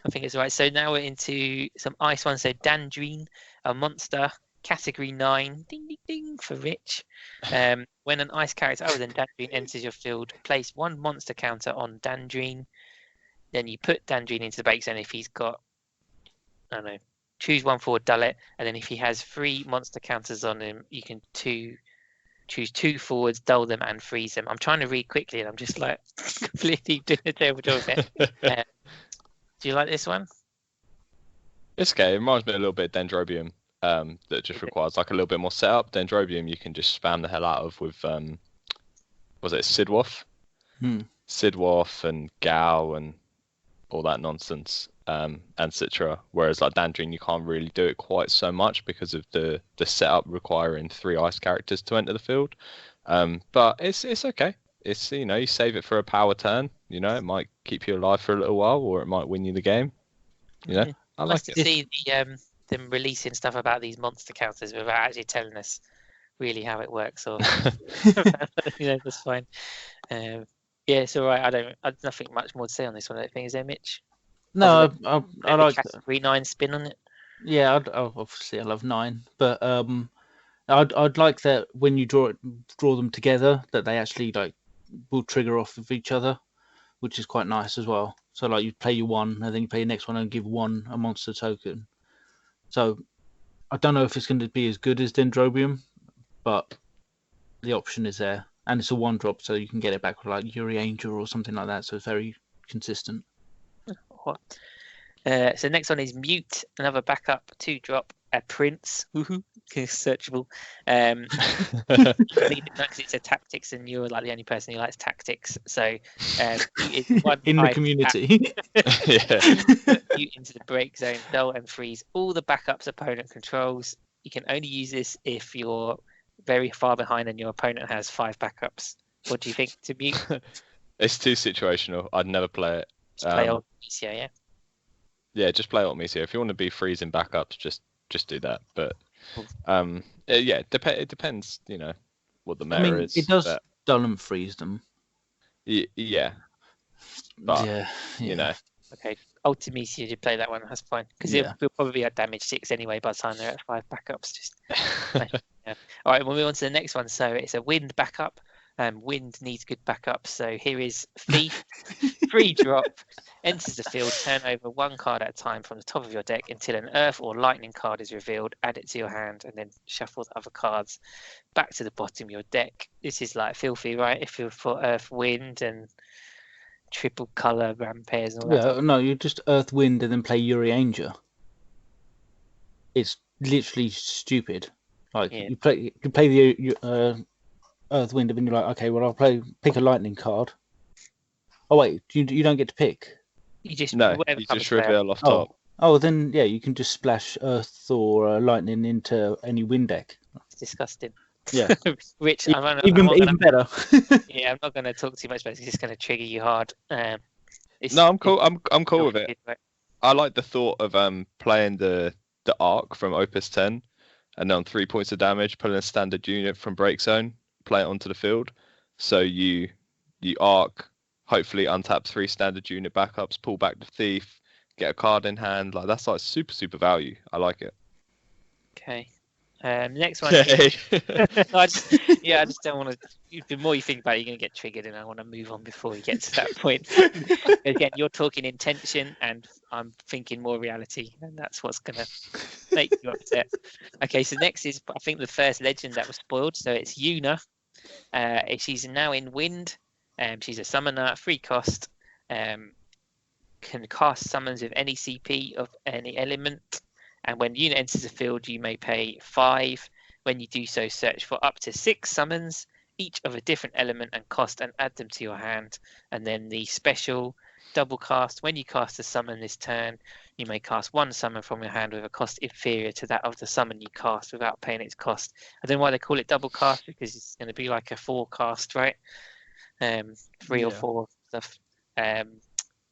I think it's right. So now we're into some ice ones. So Dandrine, a monster, category 9, ding ding ding for Rich. When an ice character other than Dandrine enters your field, place 1 monster counter on Dandrine. Then you put Dandrine into the break zone if he's got, I don't know, choose 1 forward, dull it, and then if he has 3 monster counters on him, you can choose 2 forwards, dull them, and freeze them. I'm trying to read quickly, and I'm just like completely doing a terrible job of it. Do you like this one? It's okay. It reminds me a little bit of Dendrobium. That just requires like a little bit more setup. Dendrobium you can just spam the hell out of with was it Sidwoff? Sidwoff and Gao and all that nonsense. And Citra. Whereas like Dandrine you can't really do it quite so much because of the setup requiring 3 ice characters to enter the field. But it's okay. It's, you know, you save it for a power turn, you know, it might keep you alive for a little while or it might win you the game. You know, I like it. See them releasing stuff about these monster counters without actually telling us really how it works, or you know, that's fine. Yeah, it's all right. I've nothing much more to say on this one. I don't think, is there, Mitch? No, I like category 9 spin on it. Yeah, obviously I love 9, but I'd like that when you draw them together, that they actually like will trigger off of each other, which is quite nice as well. So like you play your 1, and then you play your next one and give 1 a monster token. So I don't know if it's going to be as good as Dendrobium, but the option is there, and it's a 1-drop, so you can get it back with like Yuri Angel or something like that. So it's very consistent. What? So next one is Mute, another backup 2-drop, a Prince, searchable. Because it's a tactics, and you're like the only person who likes tactics. So it's one in the community. Mute into the break zone, dull and freeze all the backups opponent controls. You can only use this if you're very far behind and your opponent has 5 backups. What do you think to Mute? It's too situational. I'd never play it. Just play old Misio, yeah? Yeah, just play old Misio. If you want to be freezing backups, just do that. But yeah, it depends, you know, what the meta is. It does dull and freeze them. Yeah. But, yeah. You know. Okay, Ultimisia, you play that one, that's fine. Because it'll probably be at damage 6 anyway by the time they're at 5 backups. Just yeah. All right, we'll move on to the next one. So it's a wind backup. Wind needs good backup. So here is Thief, 3-drop, enters the field, turn over 1 card at a time from the top of your deck until an Earth or Lightning card is revealed, add it to your hand, and then shuffle the other cards back to the bottom of your deck. This is like filthy, right? If you're for Earth, Wind, and triple colour ramp pairs and all that. Yeah, no, you just Earth, Wind, and then play Yuri Angel. It's literally stupid. Like you play the Earth, Wind, and then you're like, okay, well I'll pick a Lightning card. Oh wait, you don't get to pick. You just reveal off top. Oh, then yeah, you can just splash Earth or Lightning into any Wind deck. It's disgusting. Yeah, Which even better. Yeah, I'm not going to talk too much, but it's just going to trigger you hard. No, I'm cool. I'm cool with it. I like the thought of playing the Arc from Opus 10, and on 3 points of damage, pulling a standard unit from Break Zone, play it onto the field. So you Arc, hopefully untap 3 standard unit backups, pull back the Thief, get a card in hand. Like that's like super value. I like it. Okay. Next one. I just don't want to. The more you think about it, you're going to get triggered, and I want to move on before we get to that point. Again, you're talking intention, and I'm thinking more reality, and that's what's going to make you upset. Okay, so next is, I think, the first legend that was spoiled. So it's Yuna. She's now in Wind. She's a summoner, 3 cost. Can cast summons with any CP of any element. And when unit enters the field, you may pay 5. When you do so, search for up to 6 summons. each of a different element and cost, and add them to your hand. And then the special double cast: when you cast a summon this turn, you may cast one summon from your hand with a cost inferior to that of the summon you cast without paying its cost. I don't know why they call it double cast, because it's going to be like a 4 cast, right? 3 or 4 stuff.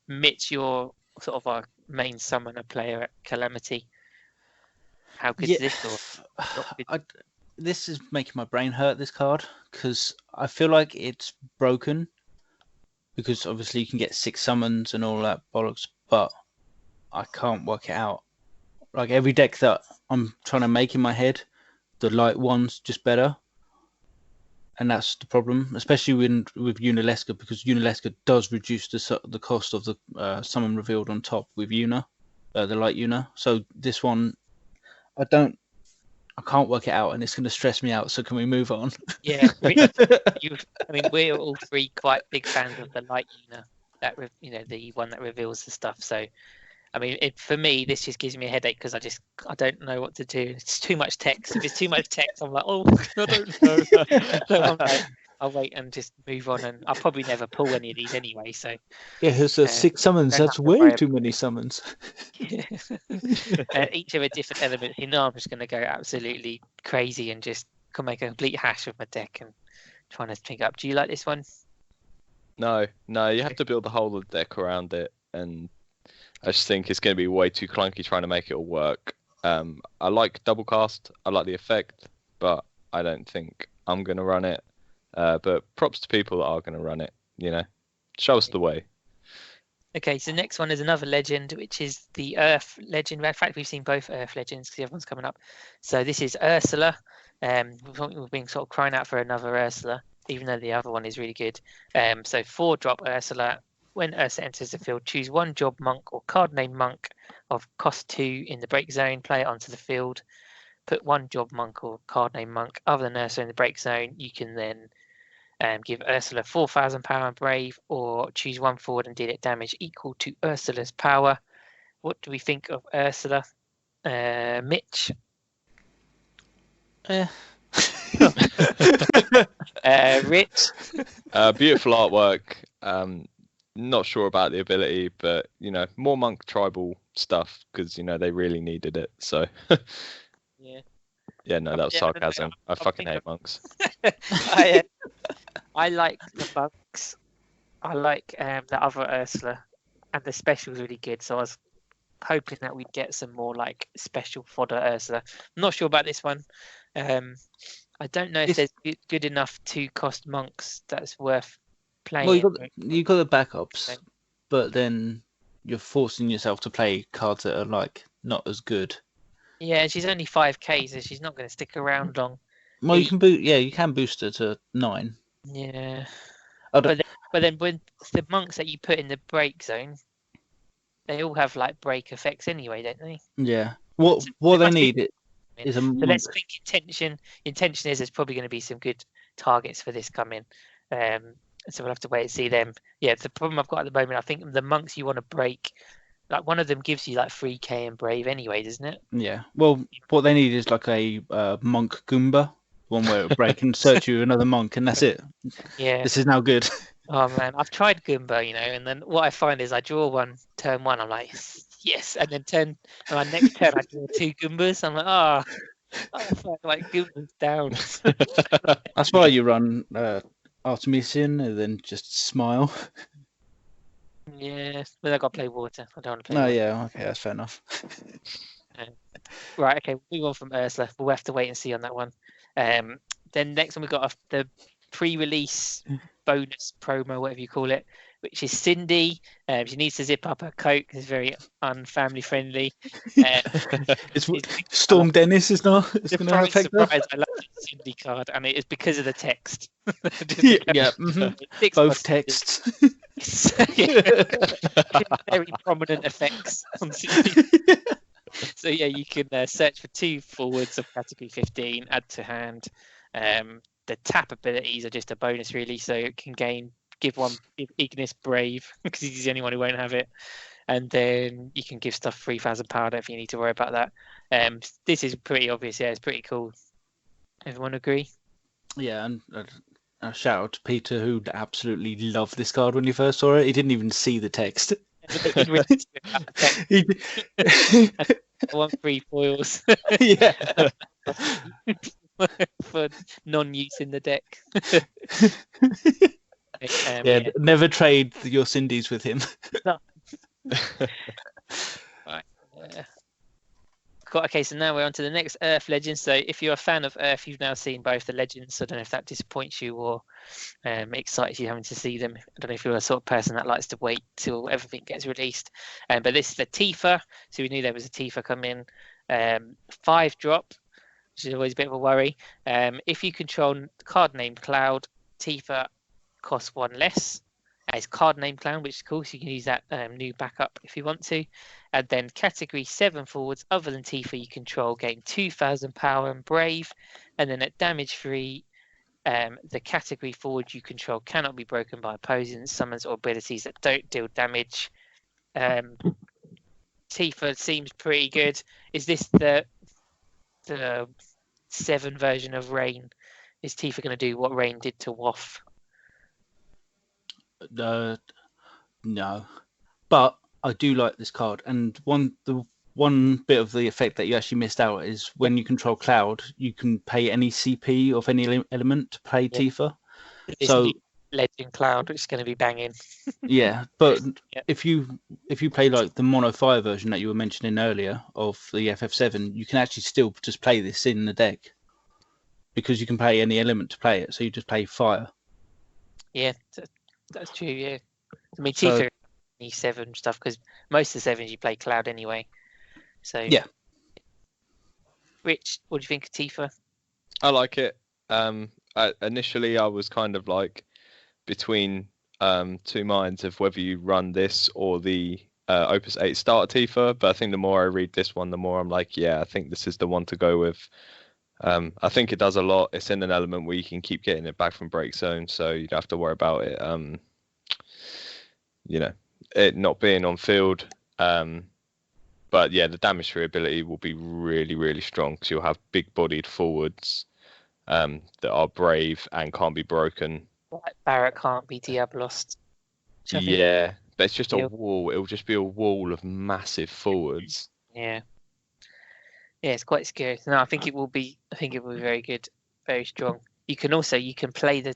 Mitch, you're sort of our main summoner player at Calamity. How good is this? Or not good? This is making my brain hurt, this card, because I feel like it's broken. Because obviously you can get 6 summons and all that bollocks, but I can't work it out. Like every deck that I'm trying to make in my head, the light one's just better. And that's the problem, especially with Unalesca, because Unalesca does reduce the cost of the summon revealed on top with Una, the light Una. So this one, I can't work it out, and it's going to stress me out. So can we move on? Yeah, we're all 3 quite big fans of the light Una, the one that reveals the stuff. So, I mean, for me, this just gives me a headache because I don't know what to do. It's too much text. If it's too much text, I'm like, oh, I don't know. So I'm like, I'll wait and just move on, and I'll probably never pull any of these anyway. So yeah, here's 6 summons. That's way too many summons. Yeah. Each of a different element. You know, I'm just going to go absolutely crazy and just make a complete hash of my deck and trying to pick up. Do you like this one? No, you have to build the whole of the deck around it, and I just think it's going to be way too clunky trying to make it all work. I like double cast, I like the effect, but I don't think I'm going to run it. But props to people that are going to run it, show us the way. Okay, so next one is another legend, which is the Earth legend. In fact, we've seen both Earth legends because the other one's coming up. So this is Ursula. We've been sort of crying out for another Ursula, even though the other one is really good. So 4-drop Ursula. When Ursula enters the field, choose 1 job monk or card name monk of cost 2 in the break zone. Play it onto the field. Put 1 job monk or card name monk other than Ursula in the break zone. You can then give Ursula 4,000 power and brave, or choose 1 forward and deal it damage equal to Ursula's power. What do we think of Ursula? Mitch? Rich? Beautiful artwork. Not sure about the ability, but more monk tribal stuff because they really needed it. So yeah, no, that was sarcasm. I fucking hate monks. I like the monks. I like the other Ursula, and the special's really good. So I was hoping that we'd get some more like special fodder Ursula. I'm not sure about this one. I don't know if there's good enough to cost monks that's worth playing. Well, you got the backups, but then you're forcing yourself to play cards that are like not as good. Yeah, she's only 5k, so she's not going to stick around long. Well, you can boost her to 9. Yeah, but then when the monks that you put in the break zone, they all have like break effects anyway, don't they? Yeah. What they need is a monk. So let's think intention. Intention is there's probably going to be some good targets for this coming. So we'll have to wait and see them. Yeah, the problem I've got at the moment, I think the monks you want to break, like one of them gives you like 3k and brave anyway, doesn't it? Yeah. Well, what they need is like a monk Goomba, one where it'll break and search you another monk, and that's it. Yeah. This is now good. Oh man, I've tried Goomba, and then what I find is I draw one turn 1, I'm like yes, and then my next turn I draw 2 Goombas. I'm like, like Goomba's down. That's why you run Artemisian and then just smile. Yeah, but I got to play water. I don't want to play. No, water. yeah, okay, that's fair enough. Right, okay, move on from Ursula. We'll have to wait and see on that one. Then next one we got the pre-release bonus promo, whatever you call it, which is Cindy. She needs to zip up her coat because it's very unfamily friendly. It's Storm Dennis is not. It's going to affect her. I love the Cindy card, and it is because of the text. Yeah, both texts. Very prominent effects on Cindy. So yeah, you can search for 2 forwards of category 15, add to hand. The tap abilities are just a bonus really, so it can give Ignis Brave because he's the only one who won't have it, and then you can give stuff 3,000 power. I don't think you need to worry about that. This is pretty obvious. Yeah, it's pretty cool. Everyone agree? Yeah, a shout out to Peter, who absolutely loved this card when he first saw it. He didn't even see the text. He- I want 3 foils yeah. for non-use in the deck. Yeah, never trade your Cindy's with him. Right. Okay, so now we're on to the next Earth Legends. So if you're a fan of Earth, you've now seen both the Legends. I don't know if that disappoints you or excites you having to see them. I don't know if you're a sort of person that likes to wait till everything gets released. But this is the Tifa. So we knew there was a Tifa coming. 5-drop, which is always a bit of a worry. If you control the card named Cloud, Tifa costs 1 less. It's card name Clown, which is cool, so you can use that new backup if you want to. And then category 7 forwards other than Tifa you control gain 2,000 power and brave. And then at damage free, the category forward you control cannot be broken by opposing summons or abilities that don't deal damage. Tifa seems pretty good. Is this the 7 version of Rain? Is Tifa going to do what Rain did to Waff? No, but I do like this card. And the one bit of the effect that you actually missed out is when you control Cloud, you can pay any CP of any element to play Tifa. This So new Legend Cloud, which is going to be banging. yeah, but if you play like the Mono Fire version that you were mentioning earlier of the FF7, you can actually still just play this in the deck because you can pay any element to play it. So you just play Fire. Yeah, that's true. Yeah, I mean Tifa needs 7 stuff because most of the 7s you play Cloud anyway. So yeah. Rich, what do you think of Tifa? I like it. Initially, I was kind of like between 2 minds of whether you run this or the Opus 8 starter Tifa, but I think the more I read this one, the more I'm like, yeah, I think this is the one to go with. I think it does a lot. It's in an element where you can keep getting it back from break zone, so you don't have to worry about it. It not being on field. But yeah, the damage free ability will be really, really strong because you'll have big-bodied forwards that are brave and can't be broken. Like Barrett can't be Diablost. Yeah, but it's just a wall. It'll just be a wall of massive forwards. Yeah. Yeah, it's quite scary. No, I think it will be very good, very strong. You can play the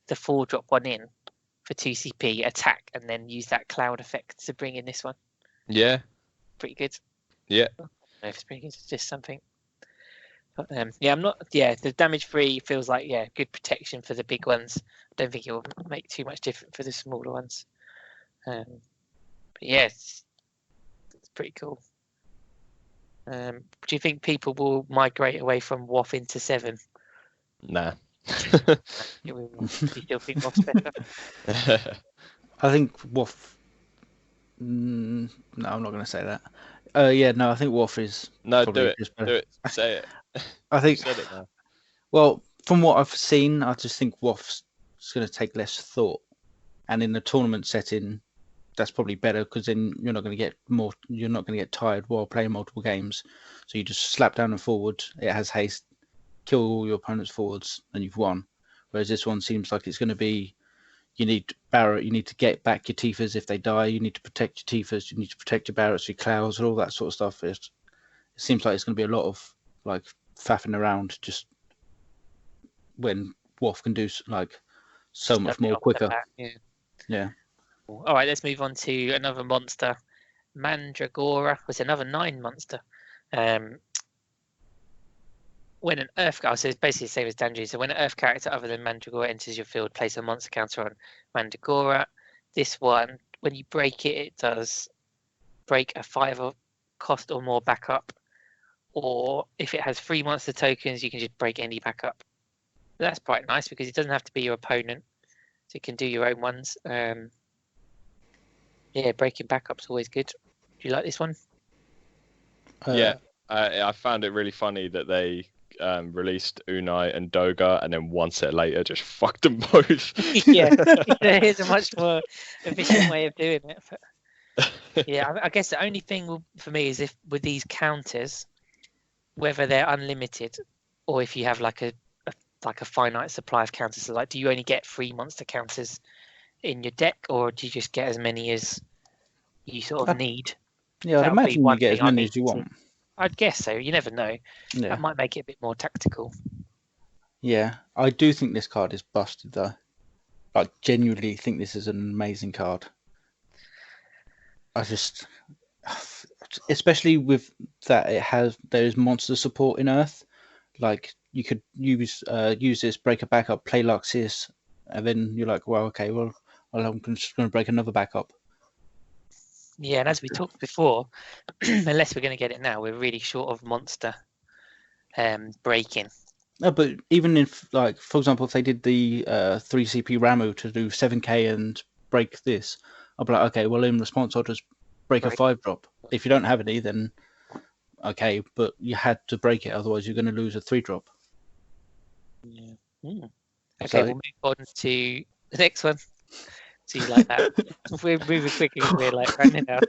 4-drop one in for 2 CP, attack, and then use that Cloud effect to bring in this one. Yeah. Pretty good. Yeah. I don't know if it's pretty good, it's just something. But the damage free feels like good protection for the big ones. I don't think it will make too much difference for the smaller ones. But yeah, it's pretty cool. Do you think people will migrate away from WoF into 7? Nah. You still think WoF's better? I think WoF. No, I'm not going to say that. I think WoF is. No, do it. Do it. Say it. I think. You said it now. Well, from what I've seen, I just think WoF's going to take less thought, and in the tournament setting, that's probably better because then you're not going to get You're not going to get tired while playing multiple games. So you just slap down and forward. It has haste, kill all your opponent's forwards, and you've won. Whereas this one seems like it's going to be. You need Barrett. You need to get back your Tifas if they die. You need to protect your Tifas. You need to protect your Barretts, your Clouds, and all that sort of stuff. It seems like it's going to be a lot of like faffing around just when WoF can do like so much more quicker. Yeah. All right, let's move on to another monster. Mandragora was another 9 monster. When an Earth, so it's basically the same as Danji. So when an Earth character other than Mandragora enters your field, place a monster counter on Mandragora. This one, when you break it, it does break a 5 cost or more backup. Or if it has 3 monster tokens, you can just break any backup. That's quite nice because it doesn't have to be your opponent. So you can do your own ones. Breaking backup's always good. Do you like this one? I found it really funny that they released Unai and Doga, and then 1 set later just fucked them both. Here's a much more efficient way of doing it. But, I guess the only thing for me is if with these counters, whether they're unlimited or if you have like a like a finite supply of counters? So like, do you only get 3 monster counters in your deck, or do you just get as many as you sort of need? Yeah, I'd That would be imagine you one get as thing I many need as you to- want. I'd guess so. You never know. Yeah. That might make it a bit more tactical. Yeah, I do think this card is busted though. I genuinely think this is an amazing card. I just, especially with that, there's monster support in Earth. Like you could use this, break a backup, play Luxus, and then you're like, well, okay, well, I'm just going to break another backup. Yeah, and as we talked before, unless we're going to get it now, we're really short of monster breaking. No, but even if, like, for example, if they did the 3 CP Ramu to do 7k and break this, I'll be like, okay, well, in response, I'll just break a 5-drop. If you don't have any, then okay, but you had to break it, otherwise you're going to lose a 3-drop. Yeah. Okay, So- we'll move on to the next one. So you like that? We're moving quickly. We're like running out.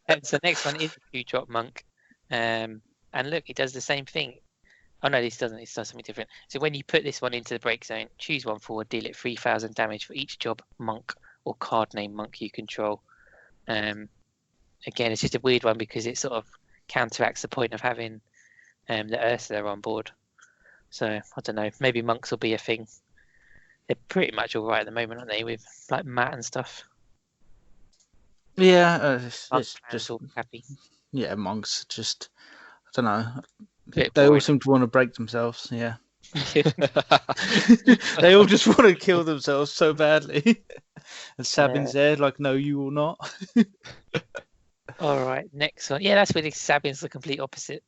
And so next one is a 2-drop monk. And look, it does the same thing. Oh no, this doesn't. It does something different. So when you put this one into the break zone, choose one forward, deal it 3,000 damage for each job, monk, or card name monk you control. Again, it's just a weird one because it sort of counteracts the point of having the Ursula on board. So I don't know. Maybe monks will be a thing. They're pretty much all right at the moment, aren't they? With like Matt and stuff. Yeah, it's Monks just all happy. yeah, monks. Just I don't know. Bit They all boring. seem to want to break themselves. Yeah, they all just want to kill themselves so badly. And Sabin's there, like, no, you will not. All right, next one. Yeah, that's really Sabin's the complete opposite.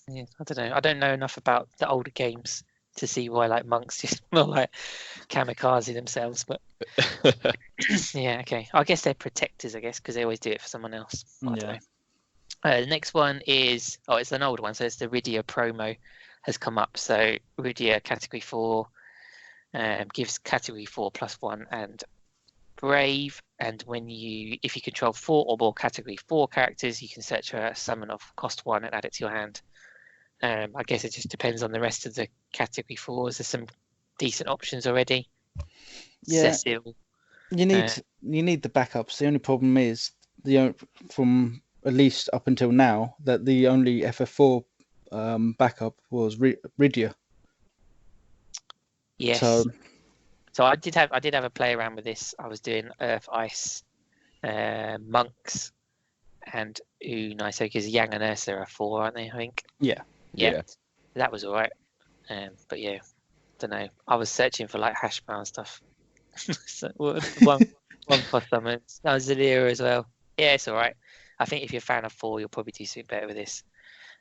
Yeah, I don't know. I don't know enough about the older games to see why like monks just not like kamikaze themselves, but yeah, okay. I guess they're protectors, I guess, because they always do it for someone else. I don't know. The next one is it's an older one, so it's the Rydia promo has come up. So Rydia category 4 gives category 4 +1 and brave, and if you control 4 or more category 4 characters, you can search for a summon of cost 1 and add it to your hand. I guess it just depends on the rest of the category 4s. There's some decent options already. Yeah. Cecil. You need the backups. The only problem is from at least up until now that the only FF4 backup was Rydia. Yes. So I did have a play around with this. I was doing Earth, Ice, monks, and Unai. So because Yang and Ursa are 4, aren't they? I think. Yeah. That was all right. But yeah, don't know. I was searching for like hash brown stuff. So, one cost summons. That was Zalia as well. Yeah, it's all right. I think if you're a fan of 4, you'll probably do something better with this.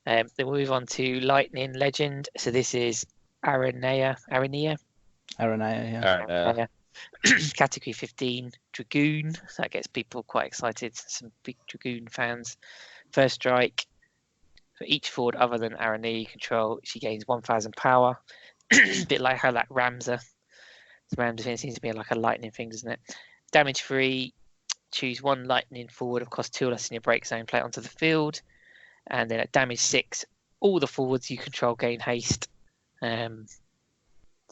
Then we'll move on to Lightning Legend. So this is Aranea. Yeah. Category 15, Dragoon. So that gets people quite excited. Some big Dragoon fans. First strike. For each forward other than Aranea you control, she gains 1,000 power. A bit like how that Ramza. Ramza seems to be like a lightning thing, doesn't it? Damage free. Choose one lightning forward of cost 2 less in your break zone, play it onto the field. And then at damage 6, all the forwards you control gain haste.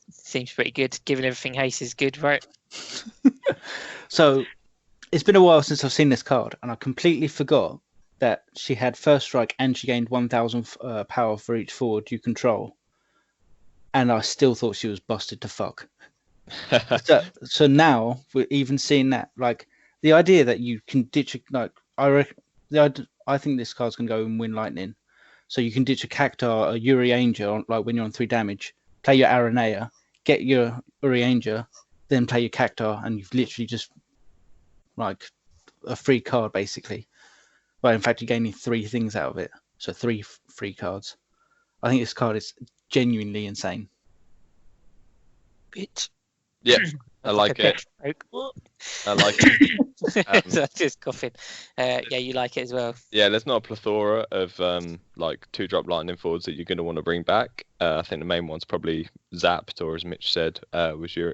Seems pretty good. Giving everything haste is good, right? So it's been a while since I've seen this card, and I completely forgot that she had first strike and she gained 1,000 power for each forward you control. And I still thought she was busted to fuck. So now we're even seeing that, like the idea that you can ditch I think this card's gonna go and win Lightning. So you can ditch a Cactar, a Yuri Angel, like when you're on 3 damage, play your Aranea, get your Uri Angel, then play your Cactar, and you've literally just like a free card basically. But in fact, you're gaining 3 things out of it, so 3 free cards. I think this card is genuinely insane. Bitch. Yeah, I like it. I like it. So just coughing. Yeah, you like it as well. Yeah, there's not a plethora of like 2-drop lightning forwards that you're going to want to bring back. I think the main one's probably Zapped, or as Mitch said, was your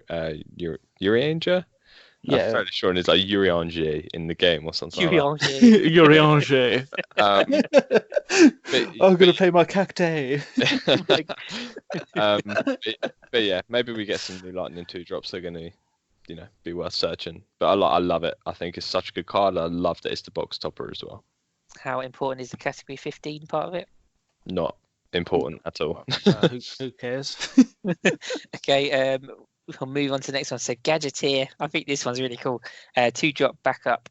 Urianger. Yeah. I'm fairly sure it's like Urianger in the game or something like Urianger. that. I'm gonna play my cacti. But yeah, maybe we get some new Lightning 2 drops. They're gonna, be worth searching. But I love it. I think it's such a good card. I love that it's the box topper as well. How important is the category 15 part of it? Not important at all. Who cares? Okay, we'll move on to the next one. So Gadgeteer, I think this one's really cool. 2-drop backup,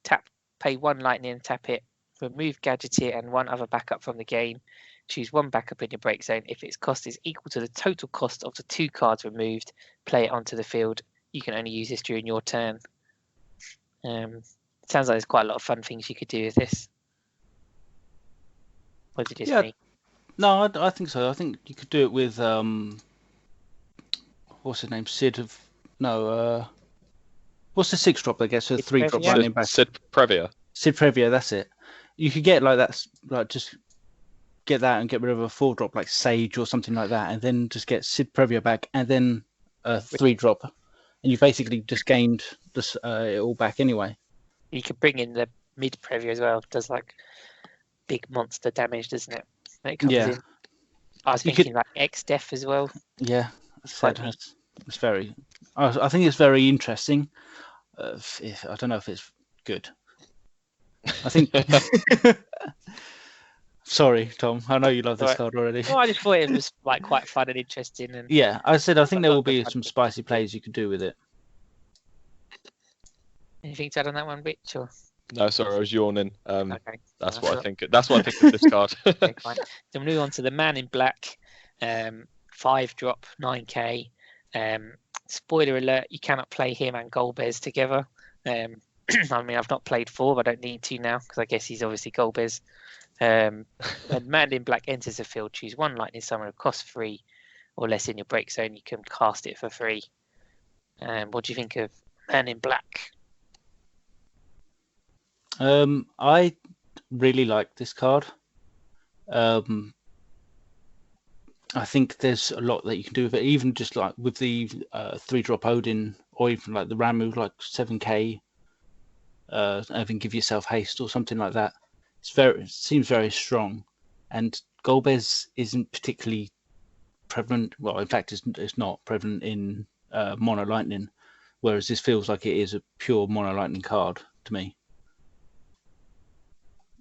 tap, pay 1 lightning and tap it. Remove Gadgeteer and 1 other backup from the game. Choose 1 backup in your break zone. If its cost is equal to the total cost of the 2 cards removed, play it onto the field. You can only use this during your turn. Sounds like there's quite a lot of fun things you could do with this. What did you say? No, I think so. I think you could do it with what's his name? Sid of what's the 6-drop? I guess a 3-drop running back. Sid Previa. Sid Previa, that's it. You could get like that, like just get that and get rid of a 4-drop like Sage or something like that, and then just get Sid Previa back, and then a 3-drop, and you basically just gained this it all back anyway. You could bring in the mid Previa as well. It does like big monster damage, doesn't it? When it comes in. I was thinking like X-Def as well. Yeah, it's very. I think it's very interesting. I don't know if it's good. I think. Sorry, Tom. I know you love this card already. Well, I just thought it was like quite fun and interesting. And yeah, I think there will be some spicy plays you could do with it. Anything to add on that one, Rich? Or? No, sorry, I was yawning. Okay. That's what I think. That's what I think of this card. Okay, fine. So we'll move on to the Man in Black. 5-drop, 9k. Spoiler alert: you cannot play him and Golbez together. I mean, I've not played 4, but I don't need to now because I guess he's obviously Golbez. When Man in Black enters the field, choose 1 lightning summon of cost 3 or less in your break zone. You can cast it for free. What do you think of Man in Black? I really like this card. I think there's a lot that you can do with it, even just like with the 3-drop Odin, or even like the Ramu, like 7k, even give yourself haste or something like that. It seems very strong, and Golbez isn't particularly prevalent. Well, in fact, it's not prevalent in Mono Lightning, whereas this feels like it is a pure Mono Lightning card to me.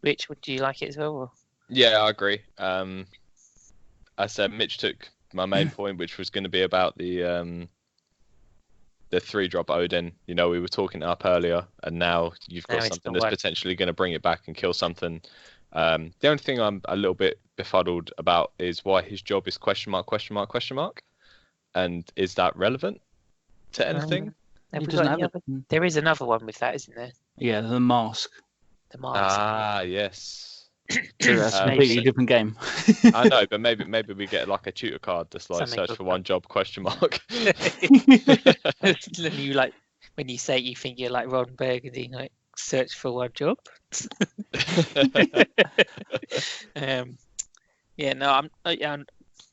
Rich, would you like it as well? Or? Yeah, I agree. I said Mitch took my main point, which was going to be about the 3-drop Odin. We were talking it up earlier, and now you've got something that's potentially going to bring it back and kill something. The only thing I'm a little bit befuddled about is why his job is ? And is that relevant to anything? There is another one with that, isn't there? Yeah, the mask. The mask. Ah, yes. That's a completely different game. I know, but maybe we get like a tutor card that's like search for one job ? You like when you say you think you're like Ron Burgundy, like search for one job. Yeah, no, I'm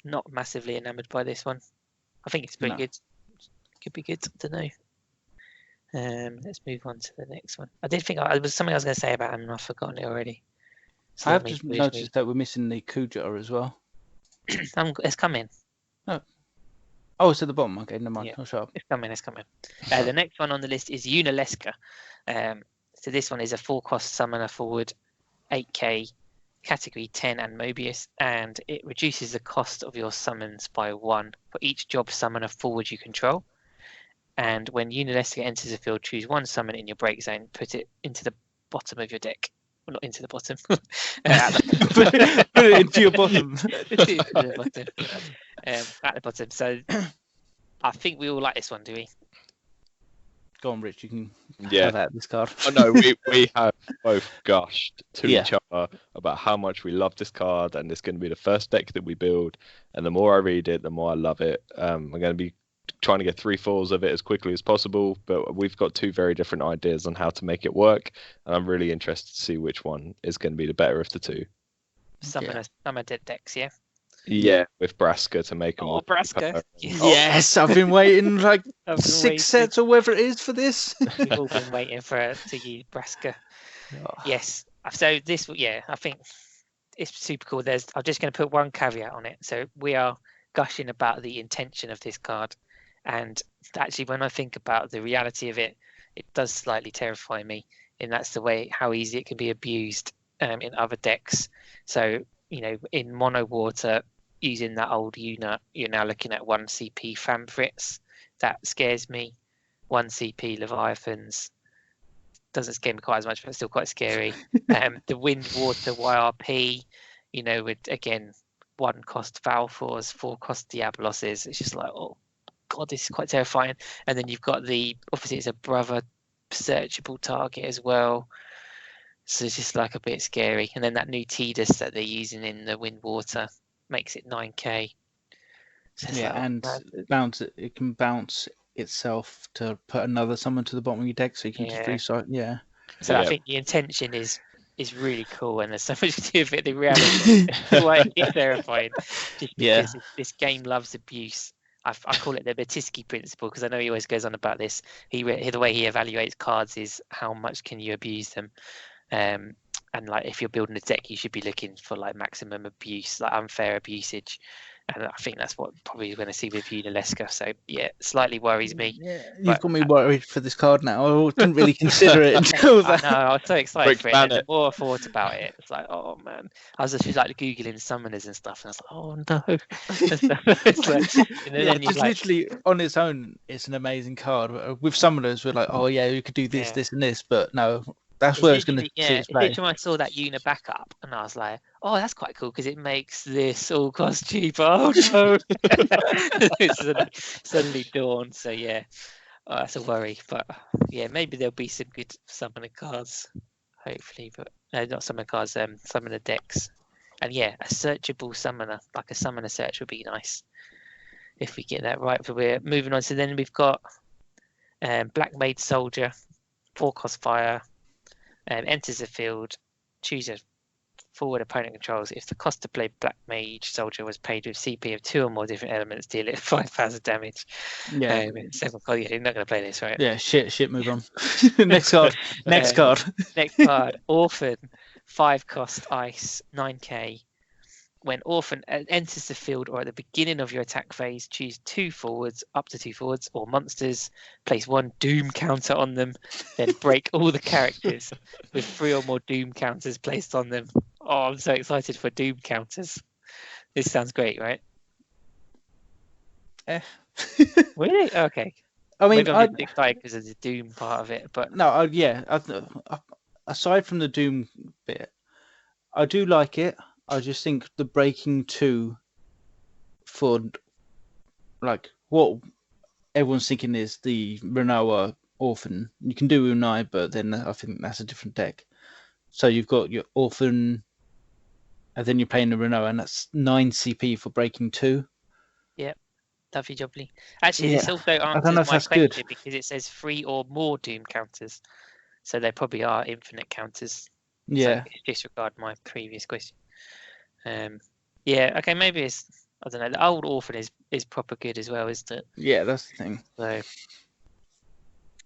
not massively enamored by this one. I think it's pretty good. Could be good to know. Let's move on to the next one. I did think there was something I was going to say about him, and I've forgotten it already. I have just noticed that we're missing the Kuja as well. It's coming. Oh, it's at the bottom. Okay, never mind. Yeah. I'll shut up. It's coming. The next one on the list is Unaleska. So this one is a 4-cost summoner forward, 8k, category 10 and Mobius, and it reduces the cost of your summons by 1 for each job summoner forward you control. And when Unaleska enters the field, choose 1 summon in your break zone, put it into the bottom of your deck. Well, not into the bottom. Put it into your bottom. At the bottom. So I think we all like this one, do we? Go on, Rich. You can have that, this card. Oh, no, we have both gushed to each other about how much we love this card, and it's going to be the first deck that we build. And the more I read it, the more I love it. I'm going to be trying to get 3/4 of it as quickly as possible, but we've got 2 very different ideas on how to make it work, and I'm really interested to see which one is going to be the better of the 2. Summoner decks, yeah. Yeah, with Braska to make them. Oh, Braska. Yes, I've been waiting like I've been 6 waiting. sets or whatever it is for this. We've all been waiting to use Braska. Yes. So this, I think it's super cool. I'm just going to put one caveat on it. So we are gushing about the intention of this card, and actually, when I think about the reality of it, it does slightly terrify me. And that's the way how easy it can be abused in other decks. So in mono water, using that old unit, you're now looking at 1 CP Famfrits. That scares me. 1 CP Leviathans doesn't scare me quite as much, but it's still quite scary. The wind water YRP, with again 1 cost Valfors, 4 cost Diaboloses. It's just like, oh god, this is quite terrifying. And then you've got obviously it's a brother searchable target as well. So it's just like a bit scary. And then that new Tidus that they're using in the wind water makes it 9k. So and it can bounce itself to put another summon to the bottom of your deck, so you can just recycle. Yeah. So I think the intention is really cool, and there's so much to do with it. The reality is why it's terrifying. Just because this game loves abuse. I call it the Batisky principle, because I know he always goes on about this. The way he evaluates cards is how much can you abuse them. And like if you're building a deck, you should be looking for like maximum abuse, like unfair abusage. And I think that's what probably going to see with Unalesca. So yeah, slightly worries me. Yeah, you've got me worried for this card now. I didn't really consider it until that. I know, I was so excited for it. And the more I thought about it, it's like, oh man. I was just like googling summoners and stuff, and I was like, oh no. Literally on its own, it's an amazing card. With summoners, we're like, oh yeah, you could do this, this, and this, but no. That's where it's going to see its play. Literally, I saw that unit backup, and I was like, "Oh, that's quite cool because it makes this all cost cheaper." Oh no! It suddenly dawned. So yeah, that's a worry. But yeah, maybe there'll be some good summoner cards, hopefully. But not summoner cards, summoner decks. And yeah, a searchable summoner, like a summoner search, would be nice if we get that right. But we're moving on. So then we've got Black Maid Soldier, 4 cost fire. Enters the field, choose a forward opponent controls. If the cost to play Black Mage Soldier was paid with CP of 2 or more different elements, deal it 5,000 damage. Yeah. 7 card. Yeah, you're not going to play this, right? Yeah, shit, move on. Next card. Next card. Next card. Orphan, 5 cost ice, 9k. When Orphan enters the field or at the beginning of your attack phase, choose 2 forwards, up to 2 forwards, or monsters. Place 1 Doom counter on them, then break all the characters with 3 or more Doom counters placed on them. Oh, I'm so excited for Doom counters. This sounds great, right? Really? Okay. I mean, I'm excited because of the Doom part of it, but no, aside from the Doom bit, I do like it. I just think the breaking 2 for like what everyone's thinking is the Renoa Orphan. You can do Unai, but then I think that's a different deck. So you've got your Orphan, and then you're playing the Renoa, and that's 9 CP for breaking 2. Yep, lovely jubbly. Actually, this also answers my question good. Because it says 3 or more Doom counters, so there probably are infinite counters. Yeah. So disregard my previous question. Okay, maybe it's, I don't know, the old Orphan is proper good as well, isn't it? Yeah, that's the thing. So,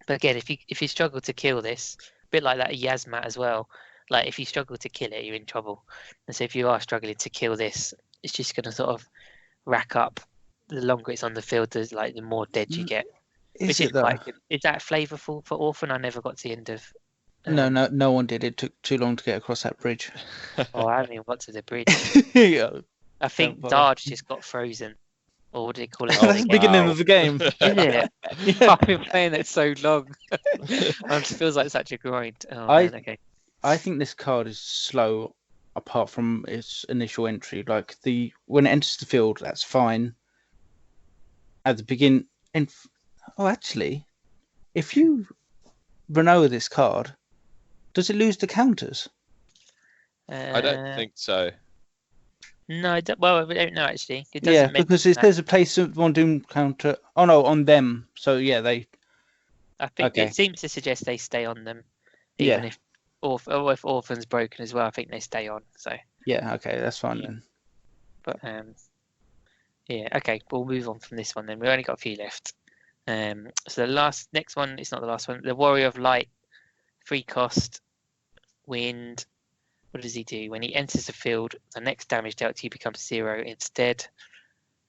but again, if you struggle to kill this, a bit like that Yasmat as well, like if you struggle to kill it, you're in trouble. And so if you are struggling to kill this, it's just going to sort of rack up. The longer it's on the field, the more dead you get. Is that flavorful for Orphan? I never got to the end of. No one did. It took too long to get across that bridge. Oh, I haven't even got to the bridge. Yeah. I think Darge just got frozen. Or what do they call it? That's the beginning of the game. Is it? Yeah, I've been playing it so long. It feels like such a grind. Okay. I think this card is slow apart from its initial entry. Like when it enters the field, that's fine. At the beginning, actually, if you Renoa this card, does it lose the counters? I don't think so. No, we don't know actually. It doesn't because there's a place one Doom counter. Oh no, on them. So yeah, they. I think it seems to suggest they stay on them, even if Orphan's broken as well. I think they stay on. So yeah, okay, that's fine then. But yeah, okay, we'll move on from this one then. We've only got a few left. So the next one, it's not the last one. The Warrior of Light, 3 cost, wind. What does he do? When he enters the field, the next damage dealt to you becomes 0 instead.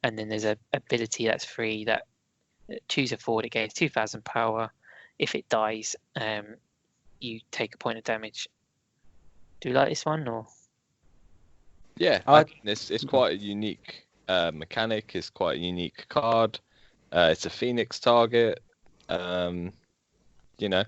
And then there's a ability that's free that choose a forward, it gains 2,000 power. If it dies, you take a point of damage. Do you like this one or? Yeah, it's quite a unique mechanic. It's quite a unique card. It's a Phoenix target. You know,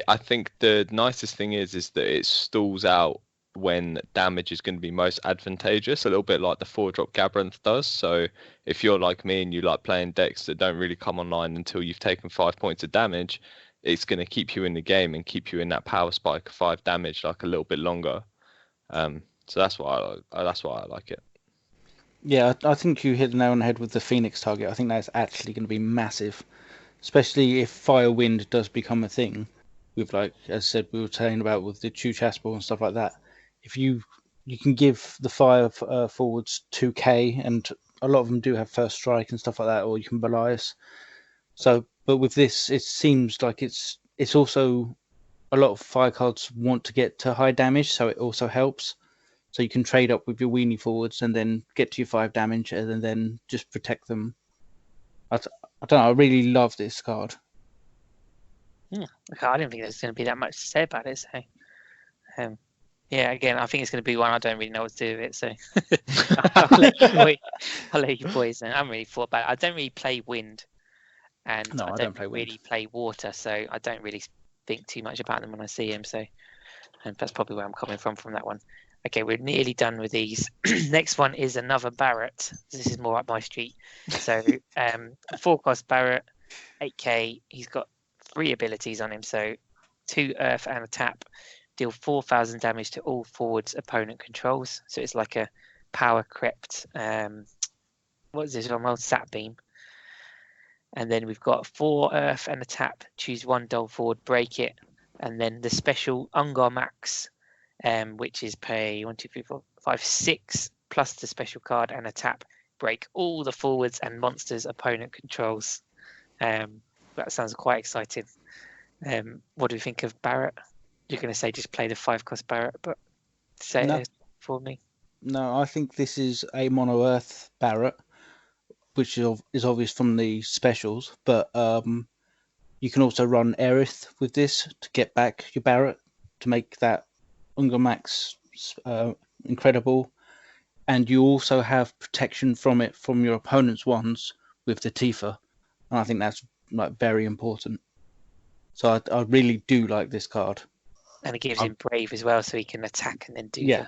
I think the nicest thing is that it stalls out when damage is going to be most advantageous, a little bit like the 4-drop Gabranth does. So if you're like me and you like playing decks that don't really come online until you've taken 5 points of damage, it's going to keep you in the game and keep you in that power spike of 5 damage like a little bit longer. So that's why I like it. Yeah, I think you hit the nail on the head with the Phoenix target. I think that's actually going to be massive, especially if Fire Wind does become a thing. With, like, as I said, we were saying about with the Chu Chaspel and stuff like that. If you can give the fire forwards 2k, and a lot of them do have first strike and stuff like that, or you can Belias. So, but with this, it seems like it's also a lot of fire cards want to get to high damage, so it also helps. So you can trade up with your weenie forwards and then get to your 5 damage and then just protect them. I don't know. I really love this card. Okay, I didn't think there's going to be that much to say about it. So, yeah, again, I think it's going to be one I don't really know what to do with it. So I'll let you boys know. I haven't really thought about it. I don't really play wind, and No, I don't really play water, so I don't really think too much about them when I see them. So, and that's probably where I'm coming from that one. Okay, we're nearly done with these. Next one is another Barrett. This is more up my street. So 4-cost Barrett, 8k. He's got 3 abilities on him. So 2 earth and a tap. Deal 4,000 damage to all forwards opponent controls. So it's like a power crept. What is this one? Sat beam. And then we've got 4 earth and a tap. Choose 1 dull forward, break it. And then the special Ungar Max, which is pay 1, 2, 3, 4, 5, 6 plus the special card and a tap. Break all the forwards and monsters opponent controls. That sounds quite exciting. What do you think of Barrett? You're going to say just play the 5-cost Barrett, but say it for me. No, I think this is a mono earth Barrett, which is obvious from the specials. But you can also run Aerith with this to get back your Barrett to make that Ungar Max incredible. And you also have protection from it from your opponent's ones with the Tifa. And I think that's like very important. So I really do like this card. And it gives him Brave as well, so he can attack and then do Yeah,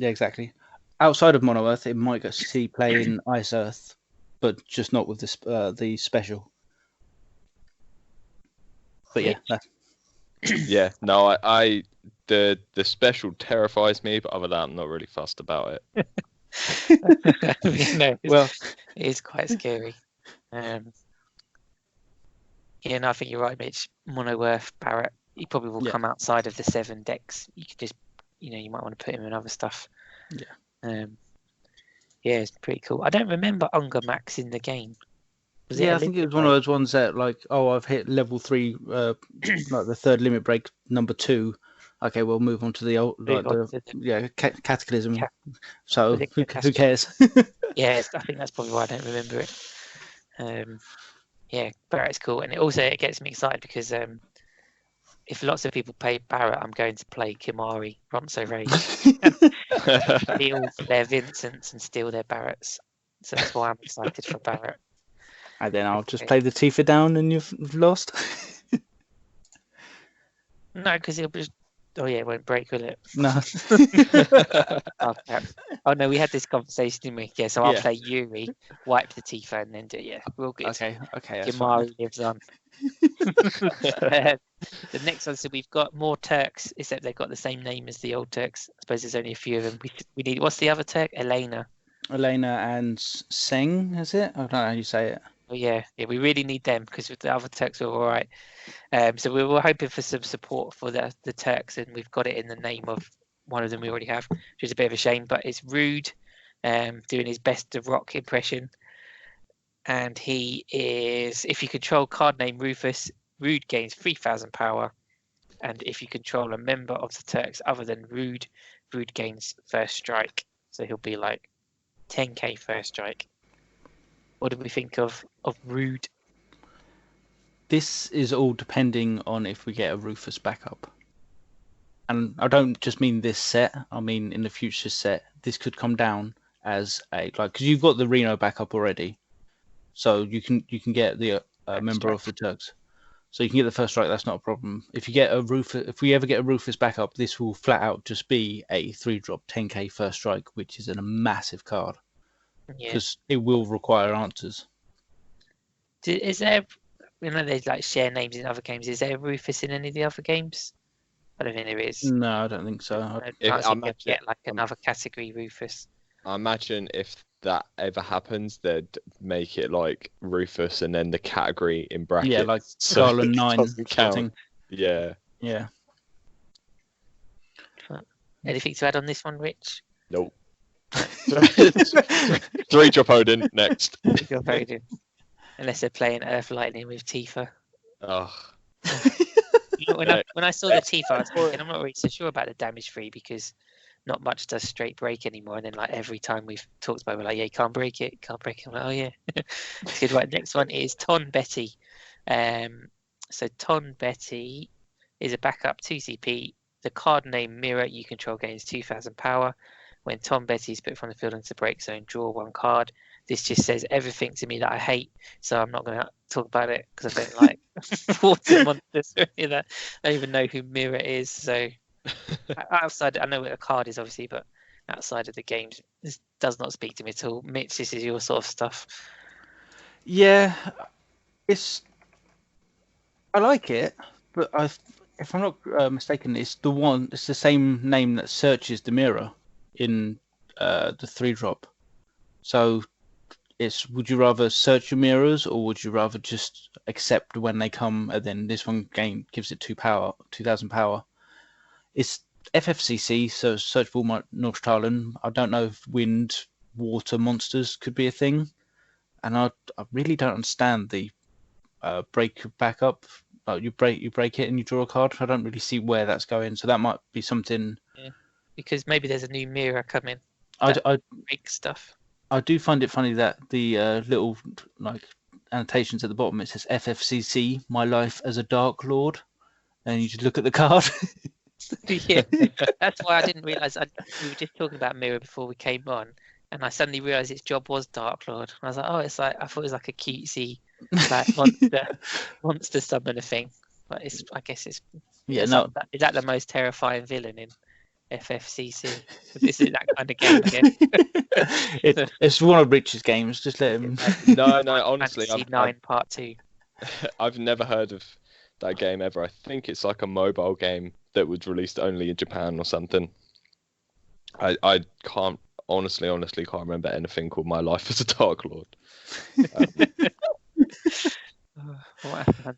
exactly. Outside of Mono Earth, it might get to see play in Ice Earth, but just not with the special. But yeah, yeah. No, I the special terrifies me, but other than that, I'm not really fussed about it. Well, it is quite scary. Yeah, no, I think you're right, Mitch. Mono Earth Barrett, he probably will come outside of the 7 decks. You could just, you might want to put him in other stuff. Yeah. Yeah, it's pretty cool. I don't remember Ungar Max in the game. I think it was one of those ones that, like, I've hit level 3, like the 3rd limit break, number 2. Okay, we'll move on to the old, Cataclysm. So who cares? Yeah, I think that's probably why I don't remember it. Yeah, Barrett's cool, and it gets me excited because if lots of people play Barrett, I'm going to play Kimari, Ronso Rage, steal their Vincents and steal their Barretts. So that's why I'm excited for Barrett. And then I'll just play the Tifa down and you've lost. No, because it'll just. Oh yeah, it won't break, will it? No. Oh no, we had this conversation, didn't we? Yeah, so I'll play Yuri, wipe the Tifa, and then do we'll get. Okay. Kimari lives on. The next one, so we've got more Turks, except they've got the same name as the old Turks. I suppose there's only a few of them. We need. What's the other Turk? Elena and Seng, is it? I don't know how you say it. Oh yeah, we really need them because the other Turks are all right. So we were hoping for some support for the Turks, and we've got it in the name of one of them we already have, which is a bit of a shame. But it's Rude, doing his best The Rock impression. And he is, if you control card name Rufus, Rude gains 3,000 power. And if you control a member of the Turks other than Rude, Rude gains first strike. So he'll be like 10k first strike. What do we think of Rude? This is all depending on if we get a Rufus backup. And I don't just mean this set, I mean in the future set. This could come down as a, like, because you've got the Reno backup already. So you can get the member of the Turks. So you can get the first strike, that's not a problem. If you get a Rufus, if we ever get a Rufus backup, this will flat out just be a 3-drop 10k first strike, which is a massive card. Because it will require answers. Is there, there's like share names in other games. Is there a Rufus in any of the other games? I don't think there is. No, I don't think so. I get like another category Rufus. I imagine if that ever happens, they'd make it like Rufus and then the category in brackets. Yeah, like Garland 9. Count. Yeah. Yeah. Anything to add on this one, Rich? Nope. 3-drop Odin next. Odin. Unless they're playing Earth Lightning with Tifa. Oh. When I saw the Tifa, I was thinking, I'm not really so sure about the damage free because not much does straight break anymore. And then like every time we've talked about it, we're like, yeah, you can't break it. I'm like, oh yeah. Good. Right, next one is Ton Betty. So Ton Betty is a backup 2CP. The card name Mirror you control gains 2,000 power. When Tom Betty is put from the field into the break zone, draw 1 card. This just says everything to me that I hate, so I'm not going to talk about it because I don't like water monsters or any of that. I don't even know who Mirror is. So outside, I know what a card is obviously, but outside of the games, this does not speak to me at all. Mitch, this is your sort of stuff. Yeah, I like it, but if I'm not mistaken, it's the same name that searches the mirror in the 3-drop. So would you rather search your mirrors or would you rather just accept when they come and then this one game gives it 2,000 power? It's FFCC, so searchable Nordstrahlen. I don't know if wind, water monsters could be a thing. And I really don't understand the break back up. Like you break it and you draw a card. I don't really see where that's going. So that might be something. Yeah. Because maybe there's a new mirror coming. I break stuff. I do find it funny that the little like annotations at the bottom, it says FFCC, my life as a Dark Lord, and you just look at the card. Yeah, that's why I didn't realise. We were just talking about Mirror before we came on, and I suddenly realised its job was Dark Lord. And I was like, oh, it's like I thought it was like a cutesy like monster summoner thing. But I guess it's is that the most terrifying villain in FFCC? This is that kind of game again. It's one of Rich's games. Just let him. No, honestly, Fantasy 9 Part 2. I've never heard of that game ever. I think it's like a mobile game that was released only in Japan or something. I can't honestly can't remember anything called My Life as a Dark Lord.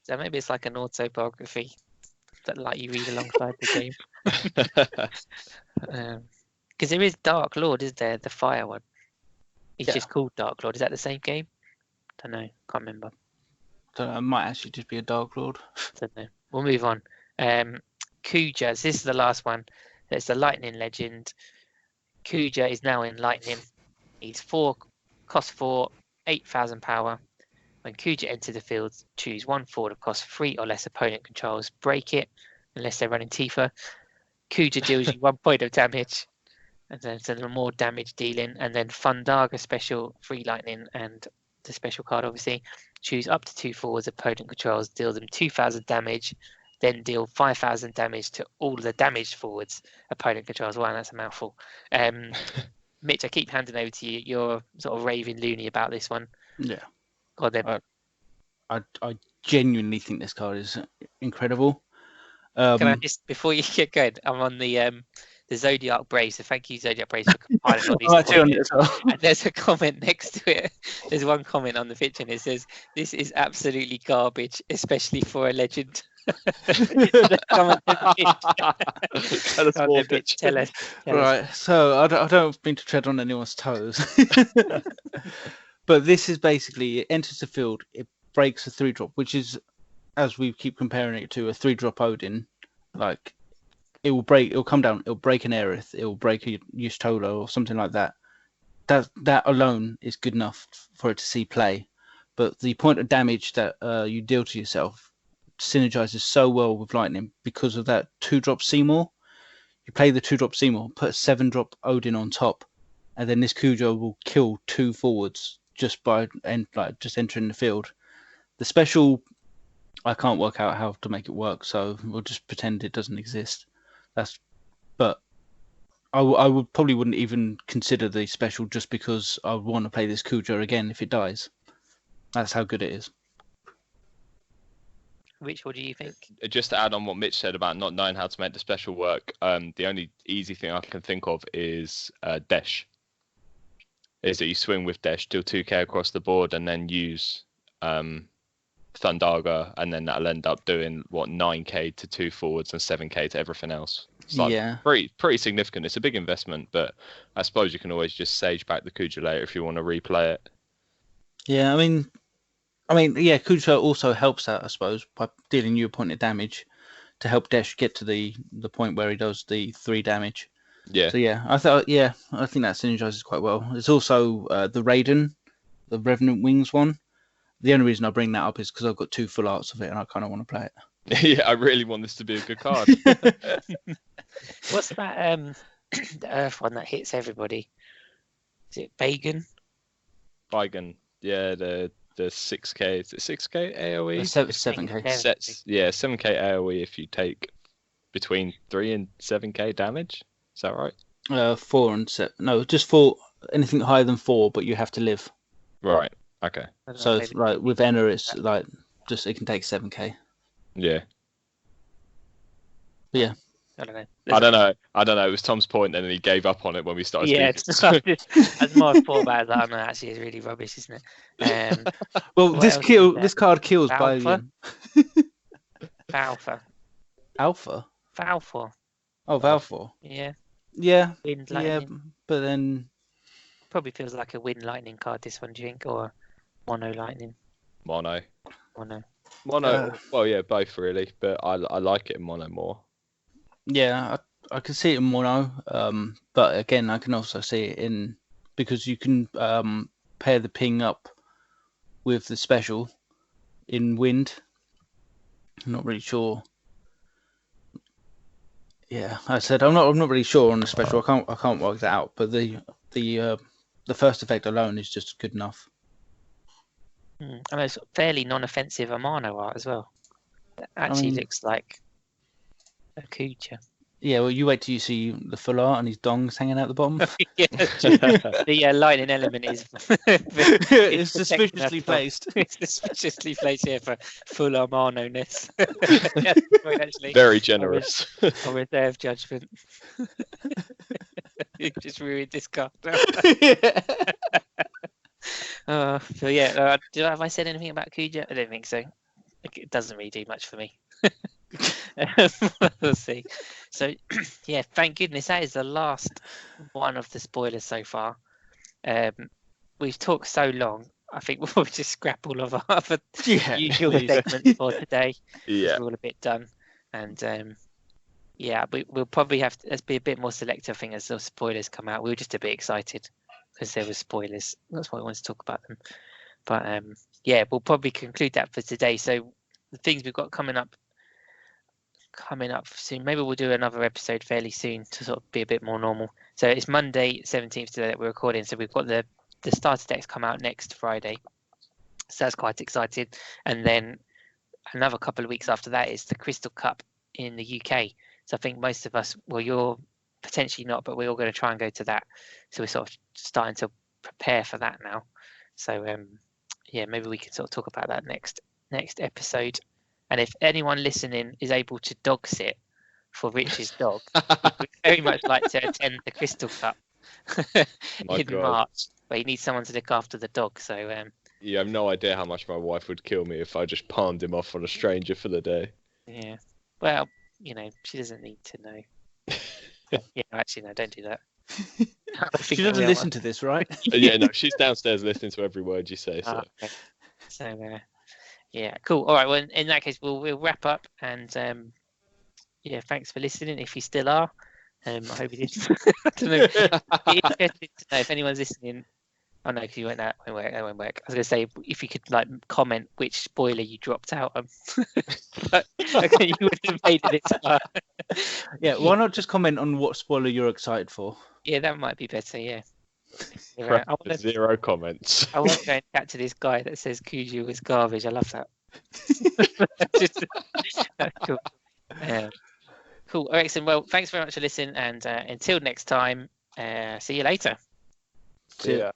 Maybe it's like an autobiography that like you read alongside the game. Because there is Dark Lord, is there? The fire one. He's just called Dark Lord. Is that the same game? Don't know. Can't remember. It might actually just be a Dark Lord. Don't know. We'll move on. Kuja. This is the last one. It's the Lightning Legend. Kuja is now in Lightning. He's 4, cost 4, 8,000 power. When Kuja enters the field, choose 1 forward of cost 3 or less opponent controls. Break it, unless they're running Tifa. Kuja deals you 1 point of damage, and then it's a little more damage dealing. And then Fundaga special, 3 lightning, and the special card obviously. Choose up to 2 forwards opponent controls, deal them 2,000 damage, then deal 5,000 damage to all the damaged forwards opponent controls. Wow, that's a mouthful. Mitch, I keep handing over to you. You're sort of raving loony about this one. Yeah. God, I genuinely think this card is incredible. Can I just, before you get going, I'm on the Zodiac Brave, so thank you Zodiac Brave for compiling all these comments. And there's a comment next to it. There's one comment on the picture and it says, "This is absolutely garbage, especially for a legend." Come on, Tell us more, bitch. Tell us. Right, so I don't mean to tread on anyone's toes, but this is basically it enters the field, it breaks a 3-drop, which is, as we keep comparing it to, a 3-drop Odin. Like it'll come down, it'll break an Aerith, it'll break a Yustola or something like that. That alone is good enough for it to see play, but the point of damage that you deal to yourself synergizes so well with lightning because of that 2-drop Seymour. You play the 2-drop Seymour, put a 7-drop Odin on top, and then this Cujo will kill 2 forwards just by just entering the field. The special, I can't work out how to make it work, so we'll just pretend it doesn't exist. But I would probably wouldn't even consider the special just because I would want to play this Cujo again if it dies. That's how good it is. Rich, what do you think? Just to add on what Mitch said about not knowing how to make the special work, the only easy thing I can think of is Desh. Is that you swing with Desh, deal 2k across the board, and then use Thundaga, and then that'll end up doing 9k to 2 forwards and 7k to everything else. It's like pretty significant. It's a big investment, but I suppose you can always just sage back the Kuja later if you want to replay it. Yeah, I mean, yeah, Kuja also helps out, I suppose, by dealing you a point of damage to help Desh get to the point where he does the 3 damage. Yeah. So I think that synergizes quite well. There's also the Raiden, the Revenant Wings one. The only reason I bring that up is because I've got 2 full arts of it and I kind of want to play it. Yeah, I really want this to be a good card. What's that? The Earth one that hits everybody. Is it Bagan? Bagan. Yeah, the 6k. Is it 6k AoE? 7k. Yeah, 7k AoE if you take between 3 and 7k damage. Is that right? 4 and 7. No, just 4. Anything higher than 4, but you have to live. Right. Okay. So it's like with Enna, it's like just it can take 7k. Yeah. But yeah. I don't know. I don't know. It was Tom's point, and then he gave up on it when we started speaking. As more thought about it, I know actually it's really rubbish, isn't it? Well, this card kills Valfa? by Valfa. Alpha. Valfor. Oh, Valfor. Yeah. Yeah. Wind lightning. Yeah, but then Probably feels like a wind lightning card. This one, do you think, or mono lightning? Mono. Uh, Well, yeah, both really, but I like it in mono more. yeah, I can see it in mono. But again, I can also see it in because you can pair the ping up with the special in wind. I'm not really sure. Yeah, I said I'm not really sure on the special. I can't work that out. But the first effect alone is just good enough. And it's fairly non-offensive Amano art as well. It actually looks like a Kucha. Yeah, well, you wait till you see the full art and his dong's hanging out the bottom. Yeah, the lightning element is it's suspiciously placed. It's suspiciously placed here for full Amano-ness. Actually, Very generous. Or reserve judgment. You just ruined this card. So yeah, have I said anything about Kuja? I don't think so. It doesn't really do much for me. We'll see. So yeah, thank goodness that is the last one of the spoilers so far. We've talked so long. I think we'll just scrap all of our usual segments for today. Yeah, we're all a bit done, and we'll probably have to be a bit more selective. I think as the spoilers come out, we were just a bit excited because there were spoilers. That's why I wanted to talk about them. But we'll probably conclude that for today. So the things we've got coming up soon. Maybe we'll do another episode fairly soon to sort of be a bit more normal. So it's Monday 17th today that we're recording. So we've got the starter decks come out next Friday. So that's quite exciting. And then another couple of weeks after that is the Crystal Cup in the UK. So I think most of us, well, you're potentially not, but we're all going to try and go to that. So we're sort of starting to prepare for that now. So maybe we can sort of talk about that next episode. And if anyone listening is able to dog sit for Rich's dog, we'd very much like to attend the Crystal Cup in March, but he needs someone to look after the dog. So you have no idea how much my wife would kill me if I just palmed him off on a stranger for the day. Yeah. Well, she doesn't need to know. Yeah, actually, no, don't do that. She doesn't listen to this, right? Yeah, no, she's downstairs listening to every word you say. So, Okay. So yeah, cool. All right. Well, in that case, we'll wrap up, and yeah, thanks for listening. If you still are, I hope you did. I don't know. Be interested to know if anyone's listening. Oh no, because you went that won't work. That won't work. I was gonna say if you could comment which spoiler you dropped out of. But okay, you would have made it. Yeah, why not just comment on what spoiler you're excited for? Yeah, that might be better. Yeah. Zero comments. I want to go and chat to this guy that says Kuju was garbage. I love that. Cool. Cool. All right, excellent. Well, thanks very much for listening, and until next time, see you later. See ya.